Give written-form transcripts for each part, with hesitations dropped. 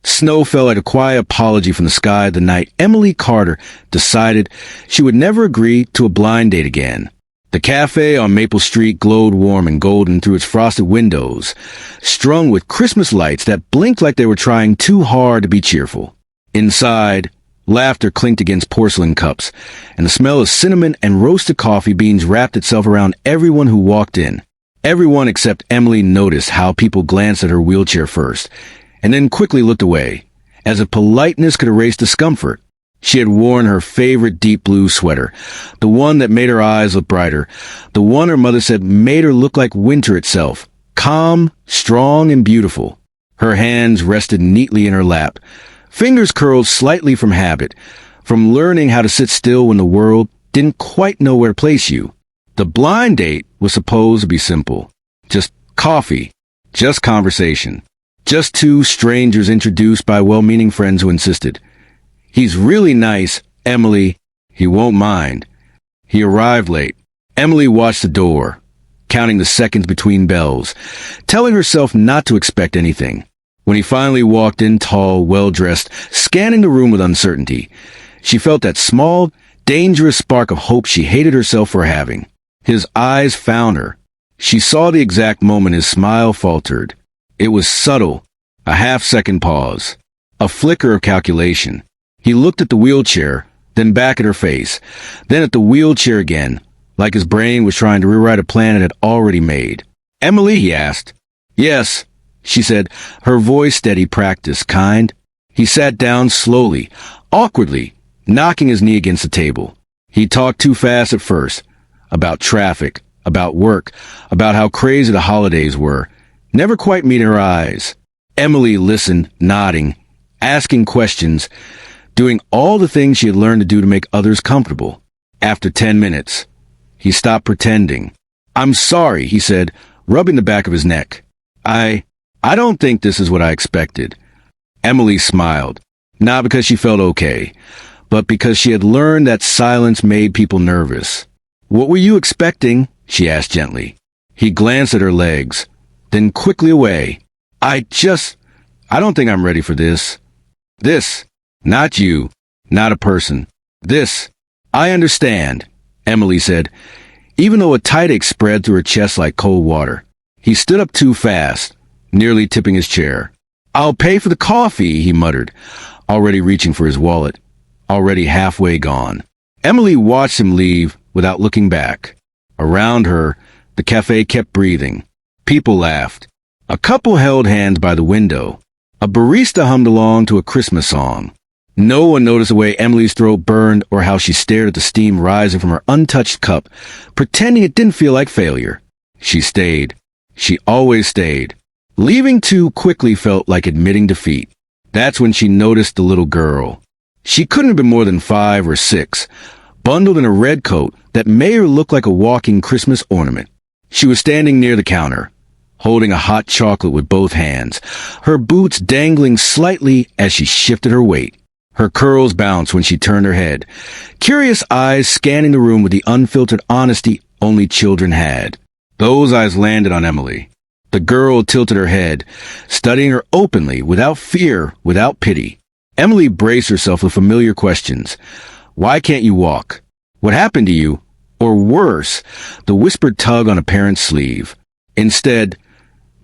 Snow fell like a quiet apology from the sky the night Emily Carter decided she would never agree to a blind date again. The cafe on Maple Street glowed warm and golden through its frosted windows, strung with Christmas lights that blinked like they were trying too hard to be cheerful. Inside, laughter clinked against porcelain cups, and the smell of cinnamon and roasted coffee beans wrapped itself around everyone who walked in. Everyone except Emily noticed how people glanced at her wheelchair first, and then quickly looked away, as if politeness could erase discomfort. She had worn her favorite deep blue sweater, the one that made her eyes look brighter, the one her mother said made her look like winter itself, calm, strong, and beautiful. Her hands rested neatly in her lap, fingers curled slightly from habit, from learning how to sit still when the world didn't quite know where to place you. The blind date was supposed to be simple. Just coffee, just conversation, just two strangers introduced by well-meaning friends who insisted, "He's really nice, Emily. He won't mind." He arrived late. Emily watched the door, counting the seconds between bells, telling herself not to expect anything. When he finally walked in, tall, well-dressed, scanning the room with uncertainty, she felt that small, dangerous spark of hope she hated herself for having. His eyes found her. She saw the exact moment his smile faltered. It was subtle, a half-second pause, a flicker of calculation. He looked at the wheelchair, then back at her face, then at the wheelchair again, like his brain was trying to rewrite a plan it had already made. "Emily?" he asked. "Yes," she said, her voice steady, practiced, kind. He sat down slowly, awkwardly, knocking his knee against the table. He talked too fast at first, about traffic, about work, about how crazy the holidays were, never quite meeting her eyes. Emily listened, nodding, asking questions, doing all the things she had learned to do to make others comfortable. After 10 minutes, he stopped pretending. "I'm sorry," he said, rubbing the back of his neck. I don't think this is what I expected." Emily smiled, not because she felt okay, but because she had learned that silence made people nervous. "What were you expecting?" she asked gently. He glanced at her legs, then quickly away. I don't think I'm ready for this." "This. Not you. Not a person. This." "I understand," Emily said, even though a tight ache spread through her chest like cold water. He stood up too fast, nearly tipping his chair. "I'll pay for the coffee," he muttered, already reaching for his wallet, already halfway gone. Emily watched him leave without looking back. Around her, the cafe kept breathing. People laughed. A couple held hands by the window. A barista hummed along to a Christmas song. No one noticed the way Emily's throat burned or how she stared at the steam rising from her untouched cup, pretending it didn't feel like failure. She stayed. She always stayed. Leaving too quickly felt like admitting defeat. That's when she noticed the little girl. She couldn't have been more than 5 or 6, bundled in a red coat that made her look like a walking Christmas ornament. She was standing near the counter, holding a hot chocolate with both hands, her boots dangling slightly as she shifted her weight. Her curls bounced when she turned her head, curious eyes scanning the room with the unfiltered honesty only children had. Those eyes landed on Emily. The girl tilted her head, studying her openly, without fear, without pity. Emily braced herself with familiar questions. "Why can't you walk? What happened to you?" Or worse, the whispered tug on a parent's sleeve. Instead,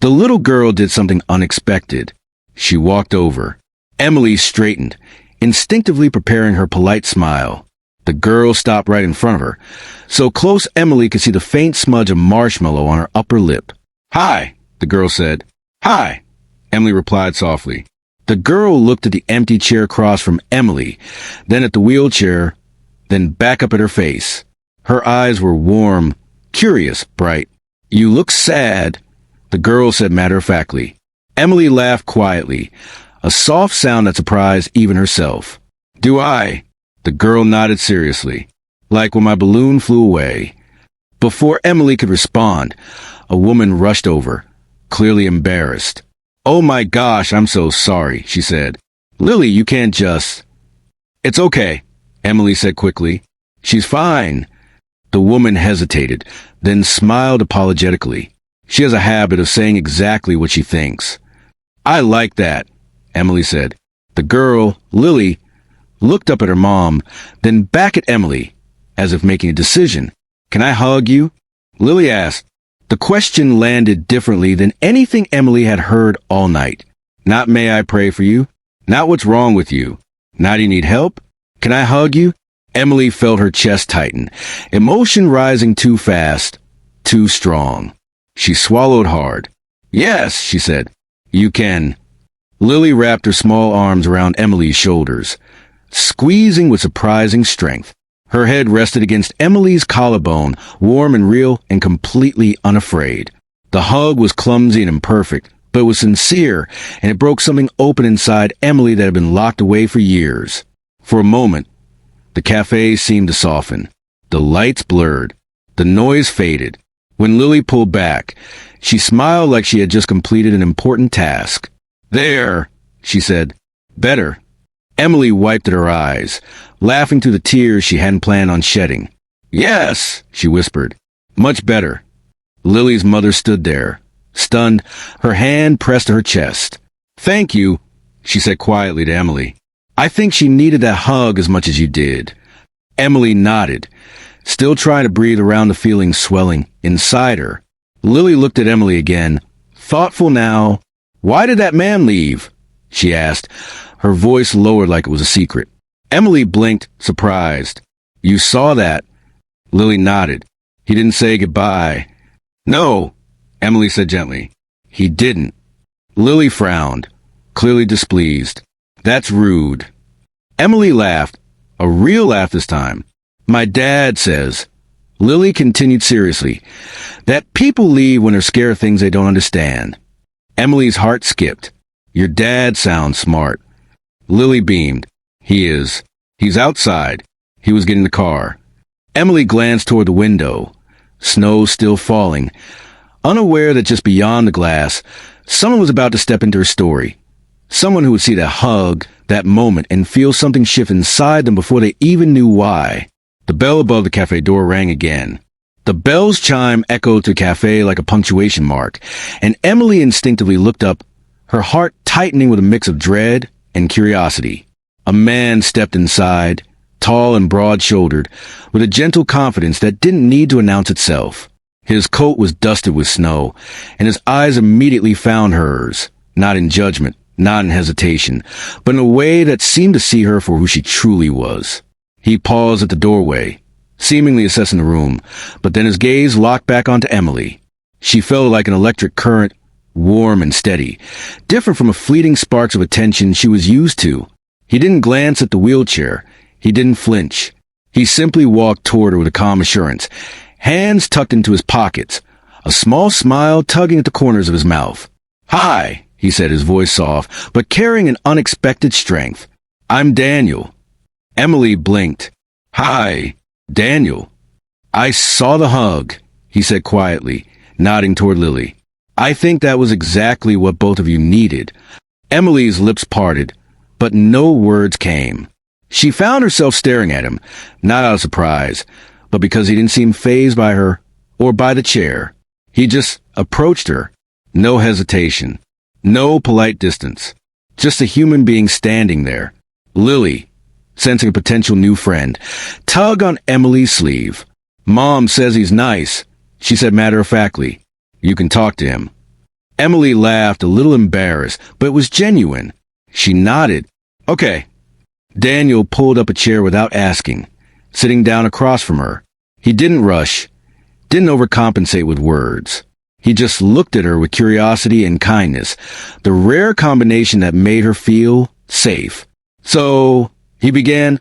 the little girl did something unexpected. She walked over. Emily straightened, instinctively preparing her polite smile. The girl stopped right in front of her, so close Emily could see the faint smudge of marshmallow on her upper lip. "Hi," the girl said. "Hi," Emily replied softly. The girl looked at the empty chair across from Emily, then at the wheelchair, then back up at her face. Her eyes were warm, curious, bright. "You look sad," the girl said matter-of-factly. Emily laughed quietly, a soft sound that surprised even herself. "Do I?" The girl nodded seriously, like when my balloon flew away. Before Emily could respond, a woman rushed over, clearly embarrassed. "Oh my gosh, I'm so sorry," she said. "Lily, you can't just—" "It's okay," Emily said quickly. "She's fine." The woman hesitated, then smiled apologetically. She has a habit of saying exactly what she thinks. "I like that," Emily said. The girl, Lily, looked up at her mom, then back at Emily, as if making a decision. Can I hug you? Lily asked. The question landed differently than anything Emily had heard all night. Not may I pray for you? Not what's wrong with you? Not you need help? Can I hug you? Emily felt her chest tighten, emotion rising too fast, too strong. She swallowed hard. Yes, she said. You can. Lily wrapped her small arms around Emily's shoulders, squeezing with surprising strength. Her head rested against Emily's collarbone, warm and real and completely unafraid. The hug was clumsy and imperfect, but it was sincere, and it broke something open inside Emily that had been locked away for years. For a moment, the cafe seemed to soften. The lights blurred. The noise faded. When Lily pulled back, she smiled like she had just completed an important task. There, she said. Better. Emily wiped at her eyes, laughing through the tears she hadn't planned on shedding. Yes, she whispered. Much better. Lily's mother stood there, stunned, her hand pressed to her chest. Thank you, she said quietly to Emily. I think she needed that hug as much as you did. Emily nodded, still trying to breathe around the feeling swelling inside her. Lily looked at Emily again, thoughtful now. Why did that man leave? She asked, her voice lowered like it was a secret. Emily blinked, surprised. You saw that? Lily nodded. He didn't say goodbye. No, Emily said gently. He didn't. Lily frowned, clearly displeased. That's rude. Emily laughed, a real laugh this time. My dad says, Lily continued seriously, that people leave when they're scared of things they don't understand. Emily's heart skipped. Your dad sounds smart. Lily beamed. He is. He's outside. He was getting the car. Emily glanced toward the window. Snow still falling. Unaware that just beyond the glass, someone was about to step into her story. Someone who would see that hug, that moment, and feel something shift inside them before they even knew why. The bell above the cafe door rang again. The bell's chime echoed through the cafe like a punctuation mark, and Emily instinctively looked up, her heart tightening with a mix of dread and curiosity. A man stepped inside, tall and broad-shouldered, with a gentle confidence that didn't need to announce itself. His coat was dusted with snow, and his eyes immediately found hers, not in judgment, not in hesitation, but in a way that seemed to see her for who she truly was. He paused at the doorway, seemingly assessing the room, but then his gaze locked back onto Emily. She felt like an electric current, warm and steady, different from the fleeting sparks of attention she was used to. He didn't glance at the wheelchair. He didn't flinch. He simply walked toward her with a calm assurance, hands tucked into his pockets, a small smile tugging at the corners of his mouth. Hi, he said, his voice soft, but carrying an unexpected strength. I'm Daniel. Emily blinked. Hi, Daniel. I saw the hug, he said quietly, nodding toward Lily. I think that was exactly what both of you needed. Emily's lips parted, but no words came. She found herself staring at him, not out of surprise, but because he didn't seem fazed by her or by the chair. He just approached her. No hesitation. No polite distance. Just a human being standing there. Lily, sensing a potential new friend, tugged on Emily's sleeve. Mom says he's nice, she said matter-of-factly. You can talk to him. Emily laughed, a little embarrassed, but it was genuine. She nodded. Okay. Daniel pulled up a chair without asking, sitting down across from her. He didn't rush, didn't overcompensate with words. He just looked at her with curiosity and kindness, the rare combination that made her feel safe. So, he began,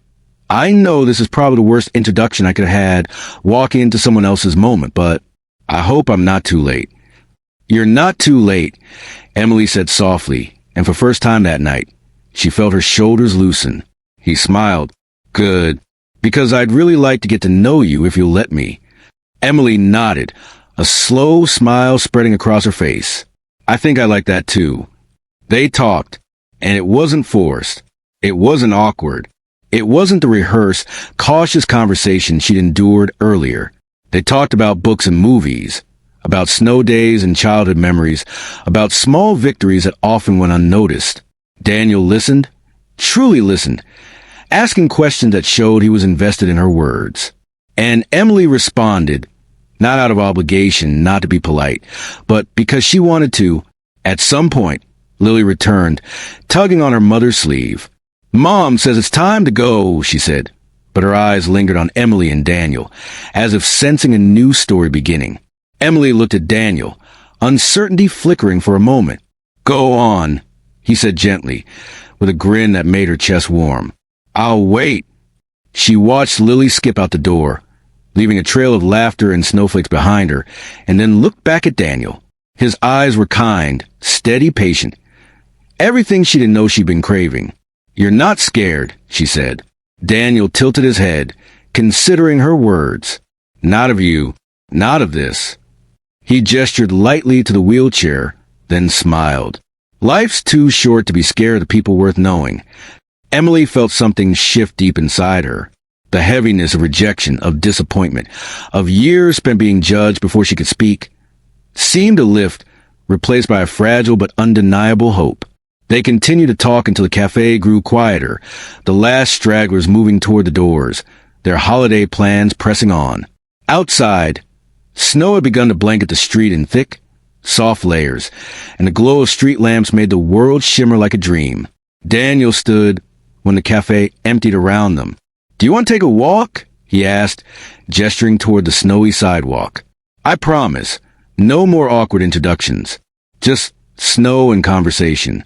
I know this is probably the worst introduction I could have had walking into someone else's moment, but I hope I'm not too late. You're not too late, Emily said softly, and for the first time that night, she felt her shoulders loosen. He smiled. Good, because I'd really like to get to know you if you'll let me. Emily nodded, a slow smile spreading across her face. I think I like that too. They talked, and it wasn't forced. It wasn't awkward. It wasn't the rehearsed, cautious conversation she'd endured earlier. They talked about books and movies, about snow days and childhood memories, about small victories that often went unnoticed. Daniel listened, truly listened, asking questions that showed he was invested in her words. And Emily responded, not out of obligation, not to be polite, but because she wanted to. At some point, Lily returned, tugging on her mother's sleeve. "Mom says it's time to go," she said, but her eyes lingered on Emily and Daniel, as if sensing a new story beginning. Emily looked at Daniel, uncertainty flickering for a moment. "Go on," he said gently, with a grin that made her chest warm. "I'll wait." She watched Lily skip out the door, leaving a trail of laughter and snowflakes behind her, and then looked back at Daniel. His eyes were kind, steady, patient. Everything she didn't know she'd been craving. "You're not scared," she said. Daniel tilted his head, considering her words. "Not of you. Not of this." He gestured lightly to the wheelchair, then smiled. Life's too short to be scared of the people worth knowing. Emily felt something shift deep inside her. The heaviness of rejection, of disappointment, of years spent being judged before she could speak, seemed to lift, replaced by a fragile but undeniable hope. They continued to talk until the cafe grew quieter, the last stragglers moving toward the doors, their holiday plans pressing on. Outside, snow had begun to blanket the street in thick, soft layers, and the glow of street lamps made the world shimmer like a dream. Daniel stood when the cafe emptied around them. "Do you want to take a walk?" he asked, gesturing toward the snowy sidewalk. "I promise, no more awkward introductions. Just snow and conversation."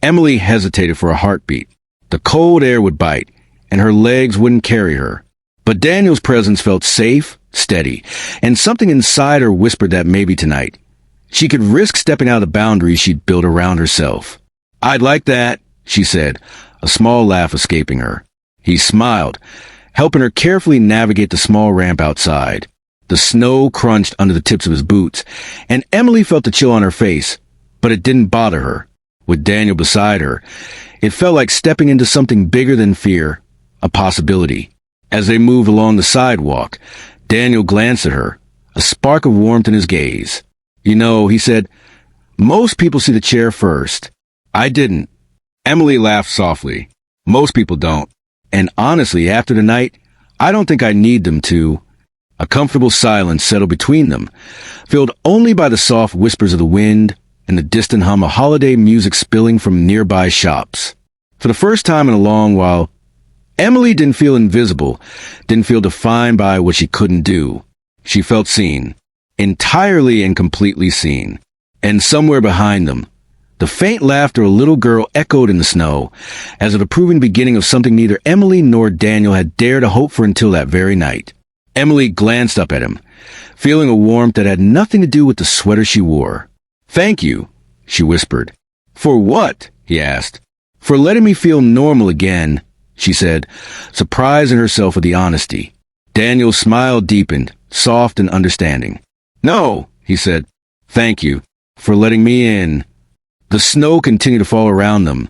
Emily hesitated for a heartbeat. The cold air would bite, and her legs wouldn't carry her. But Daniel's presence felt safe, steady, and something inside her whispered that maybe tonight she could risk stepping out of the boundaries she'd built around herself. "I'd like that," she said, a small laugh escaping her. He smiled, helping her carefully navigate the small ramp outside. The snow crunched under the tips of his boots, and Emily felt the chill on her face, but it didn't bother her. With Daniel beside her, it felt like stepping into something bigger than fear, a possibility. As they moved along the sidewalk, Daniel glanced at her, a spark of warmth in his gaze. "You know," he said, "most people see the chair first. I didn't." Emily laughed softly. "Most people don't. And honestly, after tonight, I don't think I need them to." A comfortable silence settled between them, filled only by the soft whispers of the wind and the distant hum of holiday music spilling from nearby shops. For the first time in a long while, Emily didn't feel invisible, didn't feel defined by what she couldn't do. She felt seen, entirely and completely seen. And somewhere behind them, the faint laughter of a little girl echoed in the snow, as of the proving beginning of something neither Emily nor Daniel had dared to hope for until that very night. Emily glanced up at him, feeling a warmth that had nothing to do with the sweater she wore. "Thank you," she whispered. "For what?" he asked. "For letting me feel normal again," she said, surprising herself at the honesty. Daniel's smile deepened, soft and understanding. "No," he said. "Thank you for letting me in." The snow continued to fall around them,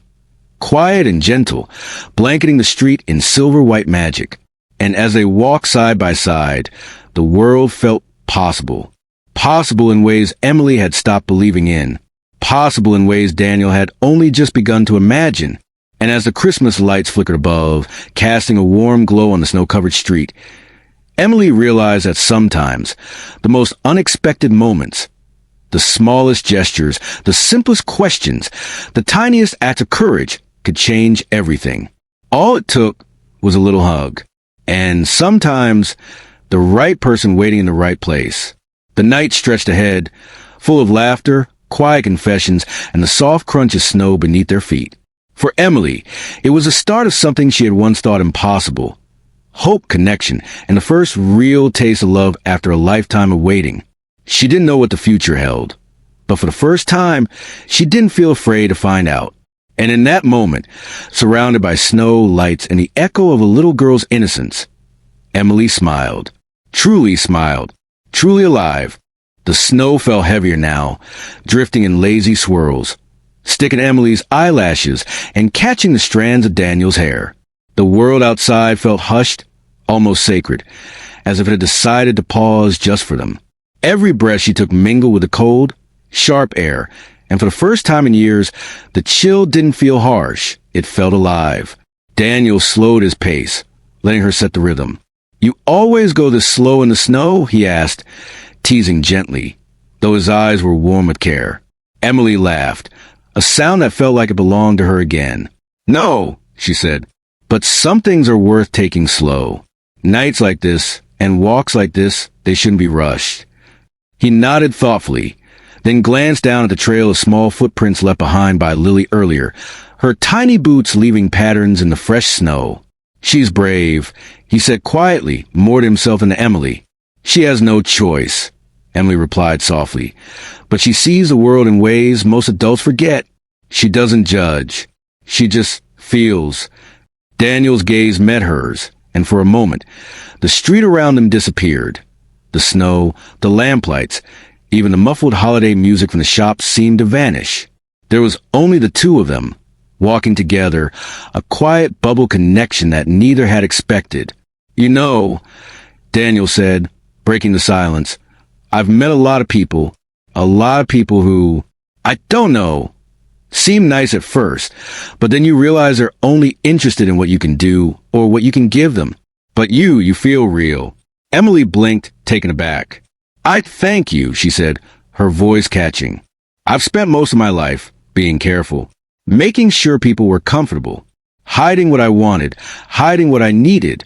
quiet and gentle, blanketing the street in silver-white magic. And as they walked side by side, the world felt possible. Possible in ways Emily had stopped believing in. Possible in ways Daniel had only just begun to imagine. And as the Christmas lights flickered above, casting a warm glow on the snow-covered street, Emily realized that sometimes the most unexpected moments, the smallest gestures, the simplest questions, the tiniest acts of courage could change everything. All it took was a little hug. And sometimes the right person waiting in the right place. The night stretched ahead, full of laughter, quiet confessions, and the soft crunch of snow beneath their feet. For Emily, it was the start of something she had once thought impossible. Hope, connection, and the first real taste of love after a lifetime of waiting. She didn't know what the future held, but for the first time, she didn't feel afraid to find out. And in that moment, surrounded by snow, lights, and the echo of a little girl's innocence, Emily smiled. Truly smiled. Truly alive. The snow fell heavier now, drifting in lazy swirls, sticking Emily's eyelashes and catching the strands of Daniel's hair. The world outside felt hushed, almost sacred, as if it had decided to pause just for them. Every breath she took mingled with the cold, sharp air, and for the first time in years, the chill didn't feel harsh. It felt alive. Daniel slowed his pace, letting her set the rhythm. "You always go this slow in the snow?" he asked, teasing gently, though his eyes were warm with care. Emily laughed, a sound that felt like it belonged to her again. "No," she said, "but some things are worth taking slow. Nights like this, and walks like this, they shouldn't be rushed." He nodded thoughtfully, then glanced down at the trail of small footprints left behind by Lily earlier, her tiny boots leaving patterns in the fresh snow. "She's brave," he said quietly, more to himself than to Emily. "She has no choice," Emily replied softly, "but she sees the world in ways most adults forget. She doesn't judge. She just feels." Daniel's gaze met hers, and for a moment, the street around them disappeared. The snow, the lamplights, even the muffled holiday music from the shops seemed to vanish. There was only the two of them, walking together, a quiet bubble connection that neither had expected. "You know," Daniel said, breaking the silence, "I've met a lot of people who, I don't know, seem nice at first, but then you realize they're only interested in what you can do or what you can give them. But you feel real." Emily blinked, taken aback. "I thank you," she said, her voice catching. "I've spent most of my life being careful, making sure people were comfortable, hiding what I wanted, hiding what I needed."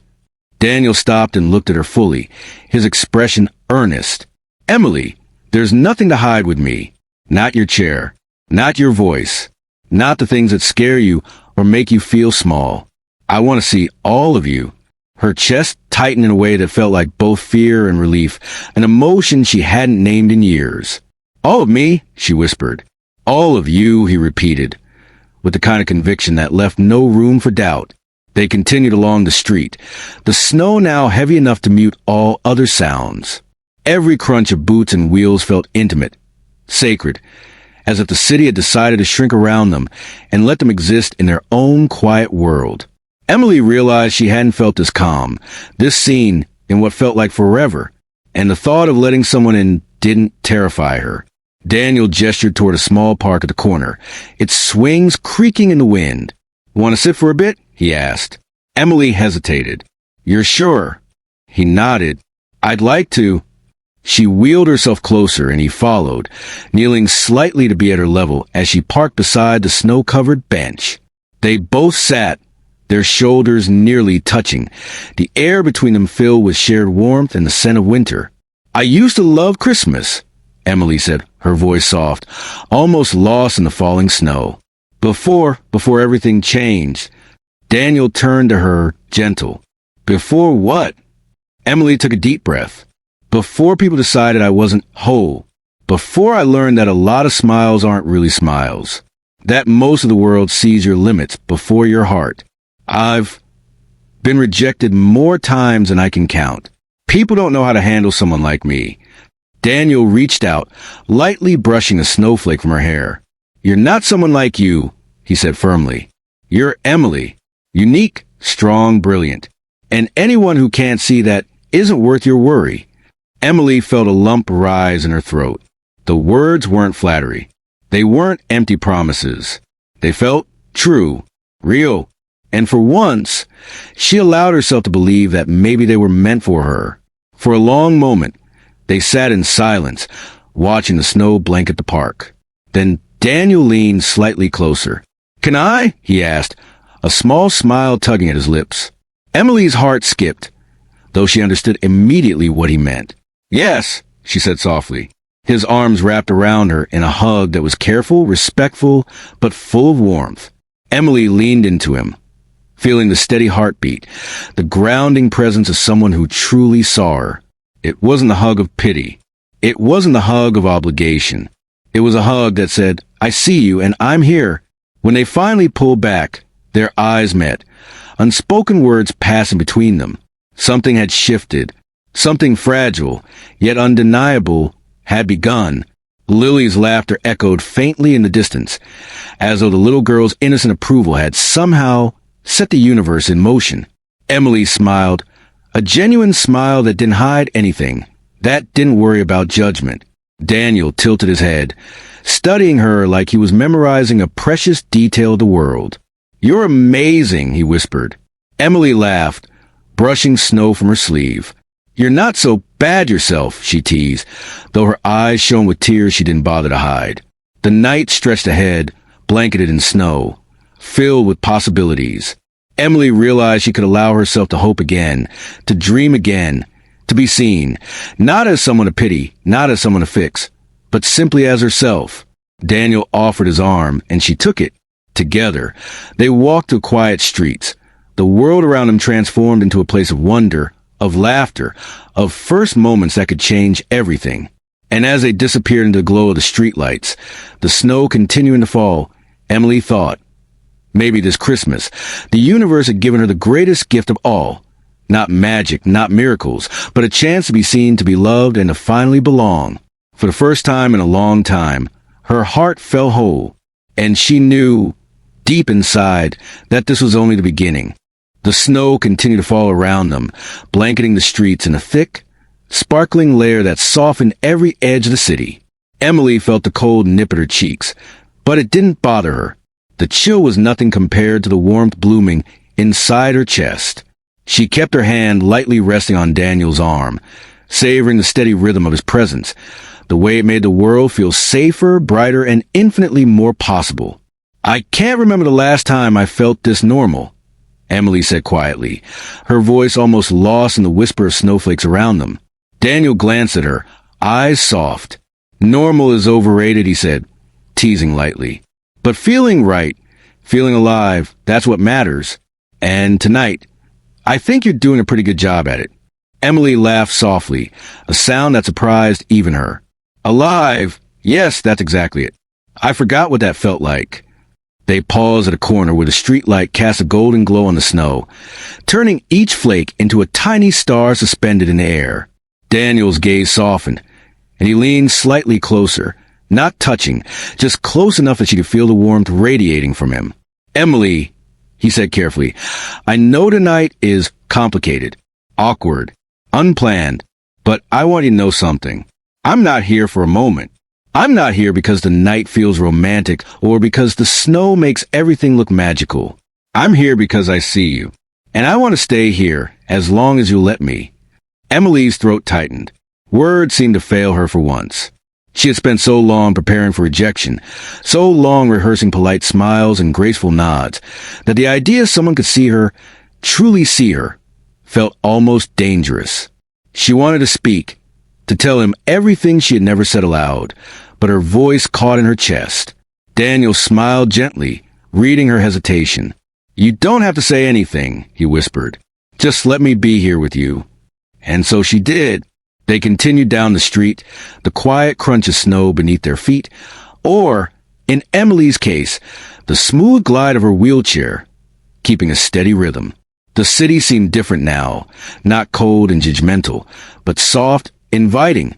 Daniel stopped and looked at her fully, his expression earnest. "Emily, there's nothing to hide with me. Not your chair, not your voice, not the things that scare you or make you feel small. I want to see all of you." Her chest tightened in a way that felt like both fear and relief, an emotion she hadn't named in years. "All of me," she whispered. "All of you," he repeated, with the kind of conviction that left no room for doubt. They continued along the street, the snow now heavy enough to mute all other sounds. Every crunch of boots and wheels felt intimate, sacred, as if the city had decided to shrink around them and let them exist in their own quiet world. Emily realized she hadn't felt this calm, this scene in what felt like forever, and the thought of letting someone in didn't terrify her. Daniel gestured toward a small park at the corner, its swings creaking in the wind. "Want to sit for a bit?" he asked. Emily hesitated. "You're sure?" He nodded. "I'd like to." She wheeled herself closer and he followed, kneeling slightly to be at her level as she parked beside the snow-covered bench. They both sat, their shoulders nearly touching, the air between them filled with shared warmth and the scent of winter. "I used to love Christmas," Emily said, her voice soft, almost lost in the falling snow. Before everything changed." Daniel turned to her, gentle. "Before what?" Emily took a deep breath. "Before people decided I wasn't whole. Before I learned that a lot of smiles aren't really smiles. That most of the world sees your limits before your heart. I've been rejected more times than I can count. People don't know how to handle someone like me." Daniel reached out, lightly brushing a snowflake from her hair. "You're not someone like you," he said firmly. "You're Emily. Unique, strong, brilliant. And anyone who can't see that isn't worth your worry." Emily felt a lump rise in her throat. The words weren't flattery. They weren't empty promises. They felt true, real. And for once, she allowed herself to believe that maybe they were meant for her. For a long moment, they sat in silence, watching the snow blanket the park. Then Daniel leaned slightly closer. "Can I?" he asked, a small smile tugging at his lips. Emily's heart skipped, though she understood immediately what he meant. "Yes," she said softly. His arms wrapped around her in a hug that was careful, respectful, but full of warmth. Emily leaned into him, feeling the steady heartbeat, the grounding presence of someone who truly saw her. It wasn't the hug of pity. It wasn't the hug of obligation. It was a hug that said, "I see you and I'm here." When they finally pulled back, their eyes met, unspoken words passing between them. Something had shifted. Something fragile, yet undeniable, had begun. Lily's laughter echoed faintly in the distance, as though the little girl's innocent approval had somehow set the universe in motion. Emily smiled, a genuine smile that didn't hide anything, that didn't worry about judgment. Daniel tilted his head, studying her like he was memorizing a precious detail of the world. "You're amazing," he whispered. Emily laughed, brushing snow from her sleeve. "You're not so bad yourself," she teased, though her eyes shone with tears she didn't bother to hide. The night stretched ahead, blanketed in snow, filled with possibilities. Emily realized she could allow herself to hope again, to dream again, to be seen, not as someone to pity, not as someone to fix, but simply as herself. Daniel offered his arm, and she took it. Together, they walked through quiet streets. The world around them transformed into a place of wonder, of laughter, of first moments that could change everything. And as they disappeared into the glow of the streetlights, the snow continuing to fall, Emily thought, maybe this Christmas, the universe had given her the greatest gift of all. Not magic, not miracles, but a chance to be seen, to be loved, and to finally belong. For the first time in a long time, her heart felt whole, and she knew, deep inside, that this was only the beginning. The snow continued to fall around them, blanketing the streets in a thick, sparkling layer that softened every edge of the city. Emily felt the cold nip at her cheeks, but it didn't bother her. The chill was nothing compared to the warmth blooming inside her chest. She kept her hand lightly resting on Daniel's arm, savoring the steady rhythm of his presence, the way it made the world feel safer, brighter, and infinitely more possible. "I can't remember the last time I felt this normal," Emily said quietly, her voice almost lost in the whisper of snowflakes around them. Daniel glanced at her, eyes soft. "Normal is overrated," he said, teasing lightly. "But feeling right, feeling alive, that's what matters. And tonight, I think you're doing a pretty good job at it." Emily laughed softly, a sound that surprised even her. "Alive? Yes, that's exactly it. I forgot what that felt like." They paused at a corner where the streetlight cast a golden glow on the snow, turning each flake into a tiny star suspended in the air. Daniel's gaze softened, and he leaned slightly closer, not touching, just close enough that she could feel the warmth radiating from him. "Emily," he said carefully, "I know tonight is complicated, awkward, unplanned, but I want you to know something. I'm not here for a moment. I'm not here because the night feels romantic or because the snow makes everything look magical. I'm here because I see you, and I want to stay here as long as you'll let me." Emily's throat tightened. Words seemed to fail her for once. She had spent so long preparing for rejection, so long rehearsing polite smiles and graceful nods, that the idea someone could see her, truly see her, felt almost dangerous. She wanted to speak, to tell him everything she had never said aloud, but her voice caught in her chest. Daniel smiled gently, reading her hesitation. "You don't have to say anything," he whispered. "Just let me be here with you." And so she did. They continued down the street, the quiet crunch of snow beneath their feet, or, in Emily's case, the smooth glide of her wheelchair, keeping a steady rhythm. The city seemed different now, not cold and judgmental, but soft, inviting,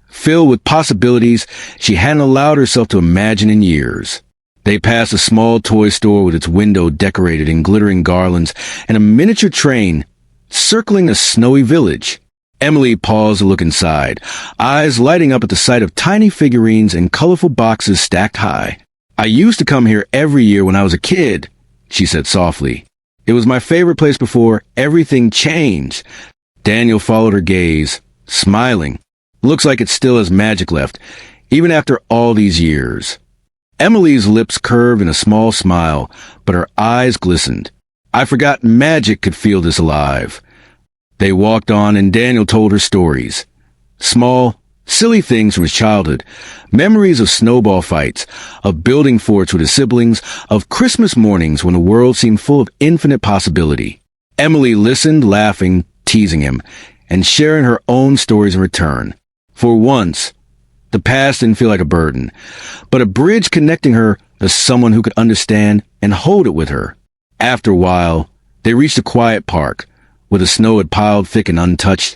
filled with possibilities she hadn't allowed herself to imagine in years. They passed a small toy store with its window decorated in glittering garlands and a miniature train circling a snowy village. Emily paused to look inside, eyes lighting up at the sight of tiny figurines and colorful boxes stacked high. "I used to come here every year when I was a kid," she said softly. "It was my favorite place before everything changed." Daniel followed her gaze, smiling. "Looks like it still has magic left, even after all these years." Emily's lips curved in a small smile, but her eyes glistened. "I forgot magic could feel this alive." They walked on, and Daniel told her stories. Small, silly things from his childhood, memories of snowball fights, of building forts with his siblings, of Christmas mornings when the world seemed full of infinite possibility. Emily listened, laughing, teasing him, and sharing her own stories in return. For once, the past didn't feel like a burden, but a bridge connecting her to someone who could understand and hold it with her. After a while, they reached a quiet park, where the snow had piled thick and untouched,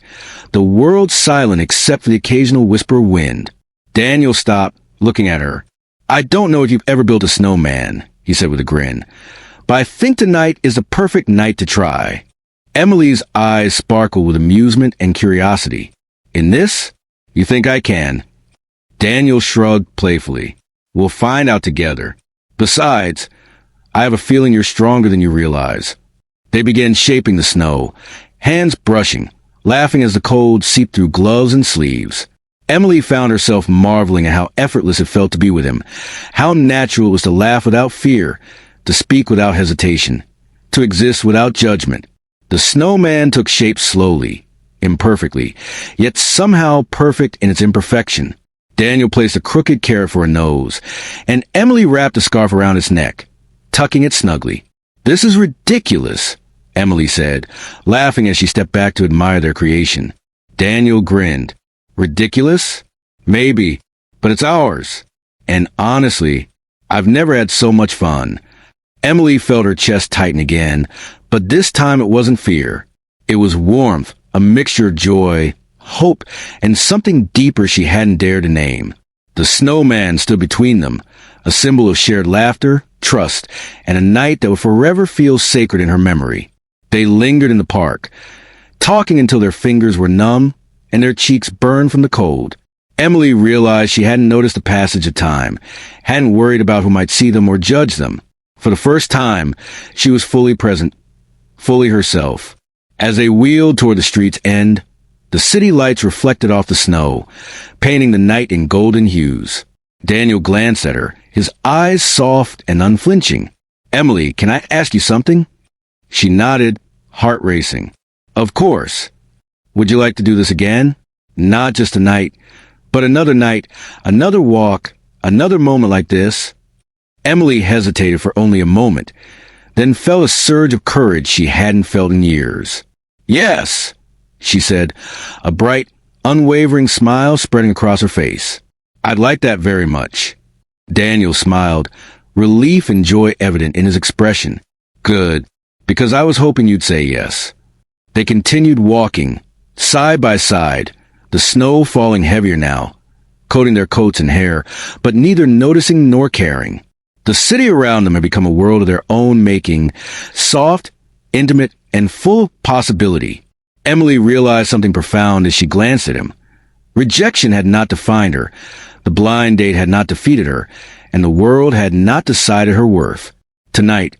the world silent except for the occasional whisper of wind. Daniel stopped, looking at her. "I don't know if you've ever built a snowman," he said with a grin, "but I think tonight is the perfect night to try." Emily's eyes sparkled with amusement and curiosity. "In this? You think I can?" Daniel shrugged playfully. We'll find out together. Besides, I have a feeling you're stronger than you realize. They began shaping the snow, hands brushing, laughing as the cold seeped through gloves and sleeves. Emily found herself marveling at how effortless it felt to be with him, how natural it was to laugh without fear, to speak without hesitation, to exist without judgment. The snowman took shape slowly, imperfectly, yet somehow perfect in its imperfection. Daniel placed a crooked carrot for a nose, and Emily wrapped a scarf around its neck, tucking it snugly. "This is ridiculous," Emily said, laughing as she stepped back to admire their creation. Daniel grinned. "Ridiculous? Maybe, but it's ours. And honestly, I've never had so much fun." Emily felt her chest tighten again, but this time it wasn't fear. It was warmth, a mixture of joy, hope, and something deeper she hadn't dared to name. The snowman stood between them, a symbol of shared laughter, trust, and a night that would forever feel sacred in her memory. They lingered in the park, talking until their fingers were numb and their cheeks burned from the cold. Emily realized she hadn't noticed the passage of time, hadn't worried about who might see them or judge them. For the first time, she was fully present, fully herself. As they wheeled toward the street's end, the city lights reflected off the snow, painting the night in golden hues. Daniel glanced at her, his eyes soft and unflinching. "Emily, can I ask you something?" She nodded, heart racing. "Of course. Would you like to do this again? Not just tonight, but another night, another walk, another moment like this?" Emily hesitated for only a moment, then felt a surge of courage she hadn't felt in years. "Yes," she said, a bright, unwavering smile spreading across her face. "I'd like that very much." Daniel smiled, relief and joy evident in his expression. "Good, because I was hoping you'd say yes." They continued walking, side by side, the snow falling heavier now, coating their coats and hair, but neither noticing nor caring. The city around them had become a world of their own making, soft, intimate, and full of possibility. Emily realized something profound as she glanced at him. Rejection had not defined her, the blind date had not defeated her, and the world had not decided her worth. Tonight,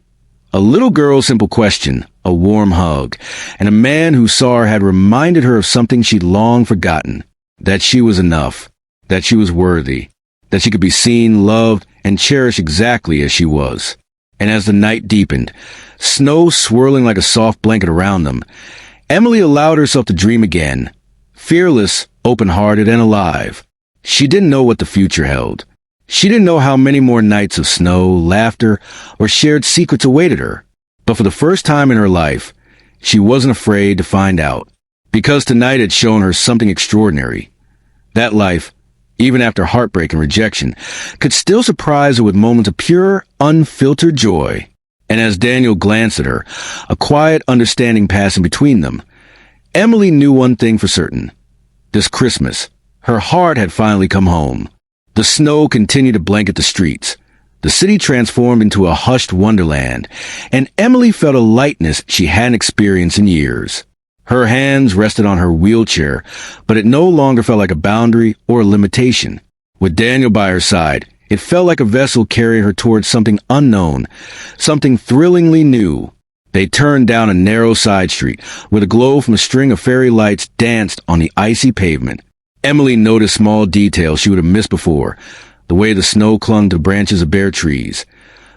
a little girl's simple question, a warm hug, and a man who saw her had reminded her of something she'd long forgotten, that she was enough, that she was worthy, that she could be seen, loved, and cherished exactly as she was. And as the night deepened, snow swirling like a soft blanket around them, Emily allowed herself to dream again, fearless, open-hearted, and alive. She didn't know what the future held. She didn't know how many more nights of snow, laughter, or shared secrets awaited her. But for the first time in her life, she wasn't afraid to find out. Because tonight had shown her something extraordinary. That life, even after heartbreak and rejection, could still surprise her with moments of pure, unfiltered joy. And as Daniel glanced at her, a quiet understanding passing between them, Emily knew one thing for certain. This Christmas, her heart had finally come home. The snow continued to blanket the streets. The city transformed into a hushed wonderland, and Emily felt a lightness she hadn't experienced in years. Her hands rested on her wheelchair, but it no longer felt like a boundary or a limitation. With Daniel by her side, it felt like a vessel carrying her towards something unknown, something thrillingly new. They turned down a narrow side street, where the glow from a string of fairy lights danced on the icy pavement. Emily noticed small details she would have missed before, the way the snow clung to branches of bare trees,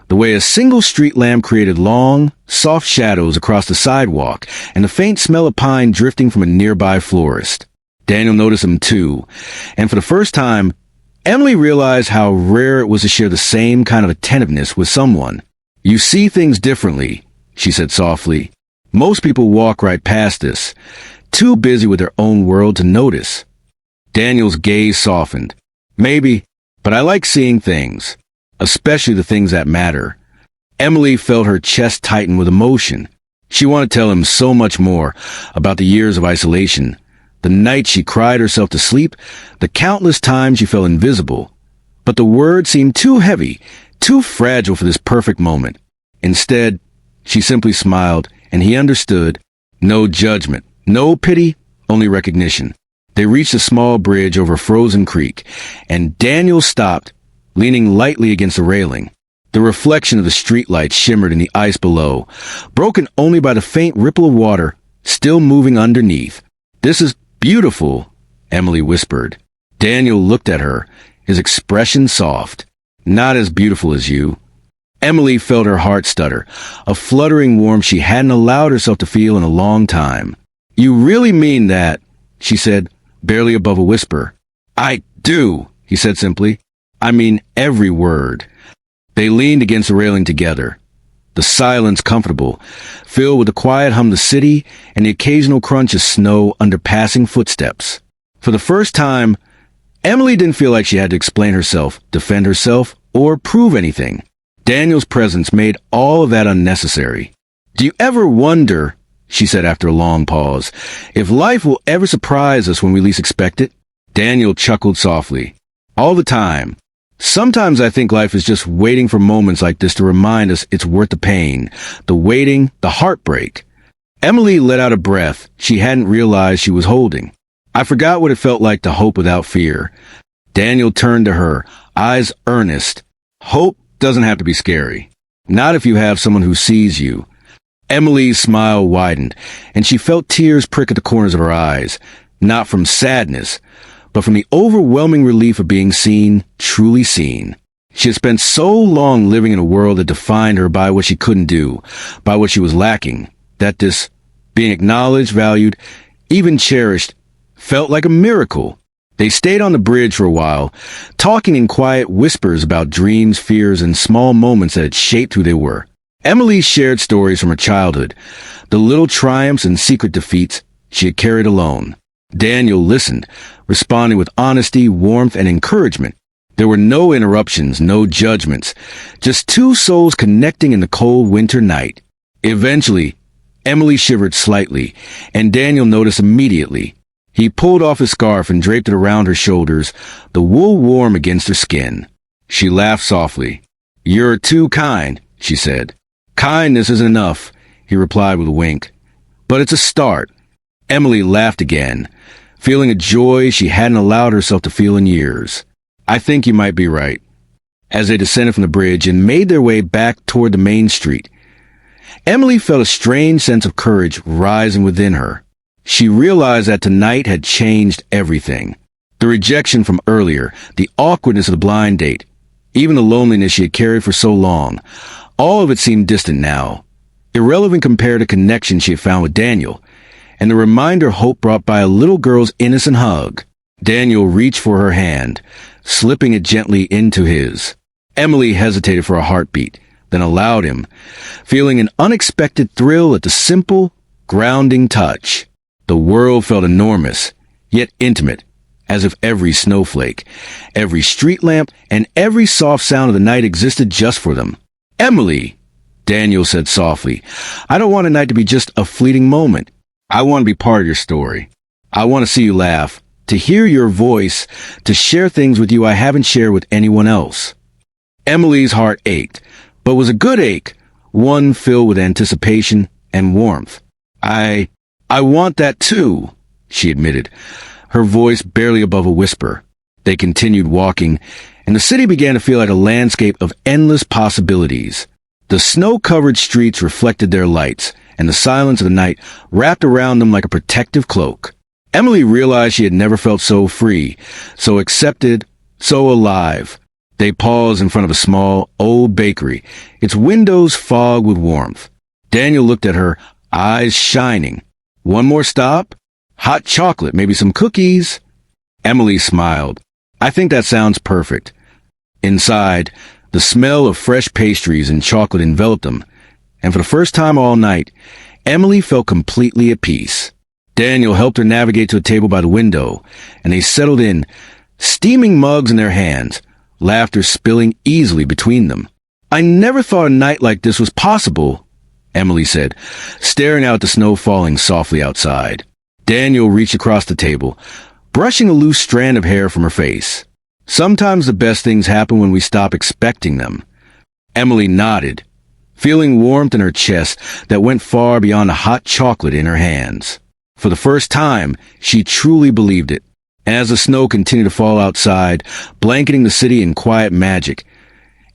the way a single street lamp created long, soft shadows across the sidewalk, and the faint smell of pine drifting from a nearby florist. Daniel noticed them too, and for the first time, Emily realized how rare it was to share the same kind of attentiveness with someone. "You see things differently," she said softly. "Most people walk right past this, too busy with their own world to notice." Daniel's gaze softened. "Maybe, but I like seeing things, especially the things that matter." Emily felt her chest tighten with emotion. She wanted to tell him so much more about the years of isolation, the nights she cried herself to sleep, the countless times she felt invisible. But the words seemed too heavy, too fragile for this perfect moment. Instead, she simply smiled, and he understood. No judgment, no pity, only recognition. They reached a small bridge over a frozen creek, and Daniel stopped, leaning lightly against the railing. The reflection of the streetlight shimmered in the ice below, broken only by the faint ripple of water still moving underneath. "This is beautiful," Emily whispered. Daniel looked at her, his expression soft. "Not as beautiful as you." Emily felt her heart stutter, a fluttering warmth she hadn't allowed herself to feel in a long time. "You really mean that?" she said, barely above a whisper. "I do," he said simply. "I mean every word." They leaned against the railing together, the silence comfortable, filled with the quiet hum of the city and the occasional crunch of snow under passing footsteps. For the first time, Emily didn't feel like she had to explain herself, defend herself, or prove anything. Daniel's presence made all of that unnecessary. "Do you ever wonder," she said after a long pause, "if life will ever surprise us when we least expect it?" Daniel chuckled softly. "All the time. Sometimes I think life is just waiting for moments like this to remind us it's worth the pain, the waiting, the heartbreak." Emily let out a breath she hadn't realized she was holding. "I forgot what it felt like to hope without fear." Daniel turned to her, eyes earnest. "Hope doesn't have to be scary. Not if you have someone who sees you." Emily's smile widened, and she felt tears prick at the corners of her eyes, not from sadness, but from the overwhelming relief of being seen, truly seen. She had spent so long living in a world that defined her by what she couldn't do, by what she was lacking, that this, being acknowledged, valued, even cherished, felt like a miracle. They stayed on the bridge for a while, talking in quiet whispers about dreams, fears, and small moments that had shaped who they were. Emily shared stories from her childhood, the little triumphs and secret defeats she had carried alone. Daniel listened, responding with honesty, warmth, and encouragement. There were no interruptions, no judgments, just two souls connecting in the cold winter night. Eventually, Emily shivered slightly, and Daniel noticed immediately. He pulled off his scarf and draped it around her shoulders, the wool warm against her skin. She laughed softly. "You're too kind," she said. "Kindness isn't enough," he replied with a wink. "But it's a start." Emily laughed again, feeling a joy she hadn't allowed herself to feel in years. "I think you might be right." As they descended from the bridge and made their way back toward the main street, Emily felt a strange sense of courage rising within her. She realized that tonight had changed everything. The rejection from earlier, the awkwardness of the blind date, even the loneliness she had carried for so long, all of it seemed distant now, irrelevant compared to connection she had found with Daniel, and the reminder hope brought by a little girl's innocent hug. Daniel reached for her hand, slipping it gently into his. Emily hesitated for a heartbeat, then allowed him, feeling an unexpected thrill at the simple, grounding touch. The world felt enormous, yet intimate, as if every snowflake, every street lamp, and every soft sound of the night existed just for them. "Emily," Daniel said softly, "I don't want tonight to be just a fleeting moment. I want to be part of your story. I want to see you laugh, to hear your voice, to share things with you I haven't shared with anyone else." Emily's heart ached, but was a good ache, one filled with anticipation and warmth. I want that too," she admitted, her voice barely above a whisper. They continued walking, and the city began to feel like a landscape of endless possibilities. The snow-covered streets reflected their lights, and the silence of the night wrapped around them like a protective cloak. Emily realized she had never felt so free, so accepted, so alive. They paused in front of a small, old bakery, its windows fogged with warmth. Daniel looked at her, eyes shining. "One more stop? Hot chocolate, maybe some cookies?" Emily smiled. "I think that sounds perfect." Inside, the smell of fresh pastries and chocolate enveloped them, and for the first time all night, Emily felt completely at peace. Daniel helped her navigate to a table by the window, and they settled in, steaming mugs in their hands, laughter spilling easily between them. "I never thought a night like this was possible," Emily said, staring out at the snow falling softly outside. Daniel reached across the table, brushing a loose strand of hair from her face. "Sometimes the best things happen when we stop expecting them." Emily nodded, feeling warmth in her chest that went far beyond the hot chocolate in her hands. For the first time, she truly believed it. As the snow continued to fall outside, blanketing the city in quiet magic,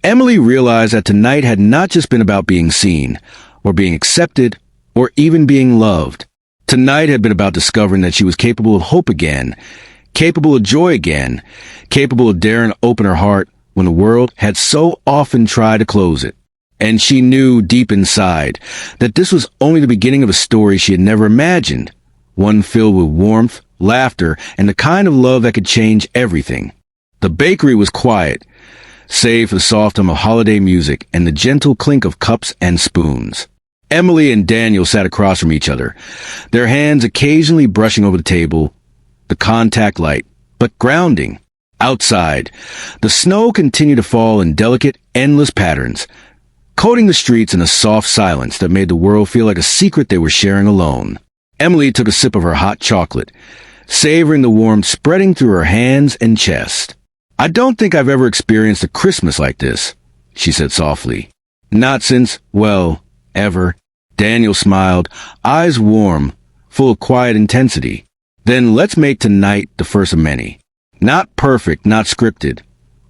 Emily realized that tonight had not just been about being seen, or being accepted, or even being loved. Tonight had been about discovering that she was capable of hope again, capable of joy again, capable of daring to open her heart when the world had so often tried to close it. And she knew deep inside that this was only the beginning of a story she had never imagined, one filled with warmth, laughter, and the kind of love that could change everything. The bakery was quiet, save for the soft hum of holiday music and the gentle clink of cups and spoons. Emily and Daniel sat across from each other, their hands occasionally brushing over the table, the contact light, but grounding. Outside, the snow continued to fall in delicate, endless patterns, coating the streets in a soft silence that made the world feel like a secret they were sharing alone. Emily took a sip of her hot chocolate, savoring the warmth spreading through her hands and chest. "I don't think I've ever experienced a Christmas like this," she said softly. "Not since, well, ever." Daniel smiled, eyes warm, full of quiet intensity. "Then let's make tonight the first of many. Not perfect, not scripted,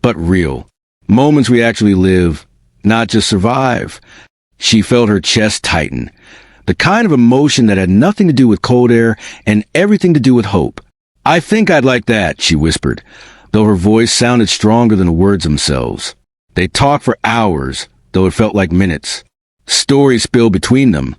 but real. Moments we actually live, not just survive." She felt her chest tighten, the kind of emotion that had nothing to do with cold air and everything to do with hope. "I think I'd like that," she whispered, though her voice sounded stronger than the words themselves. They talked for hours, though it felt like minutes. Stories spilled between them.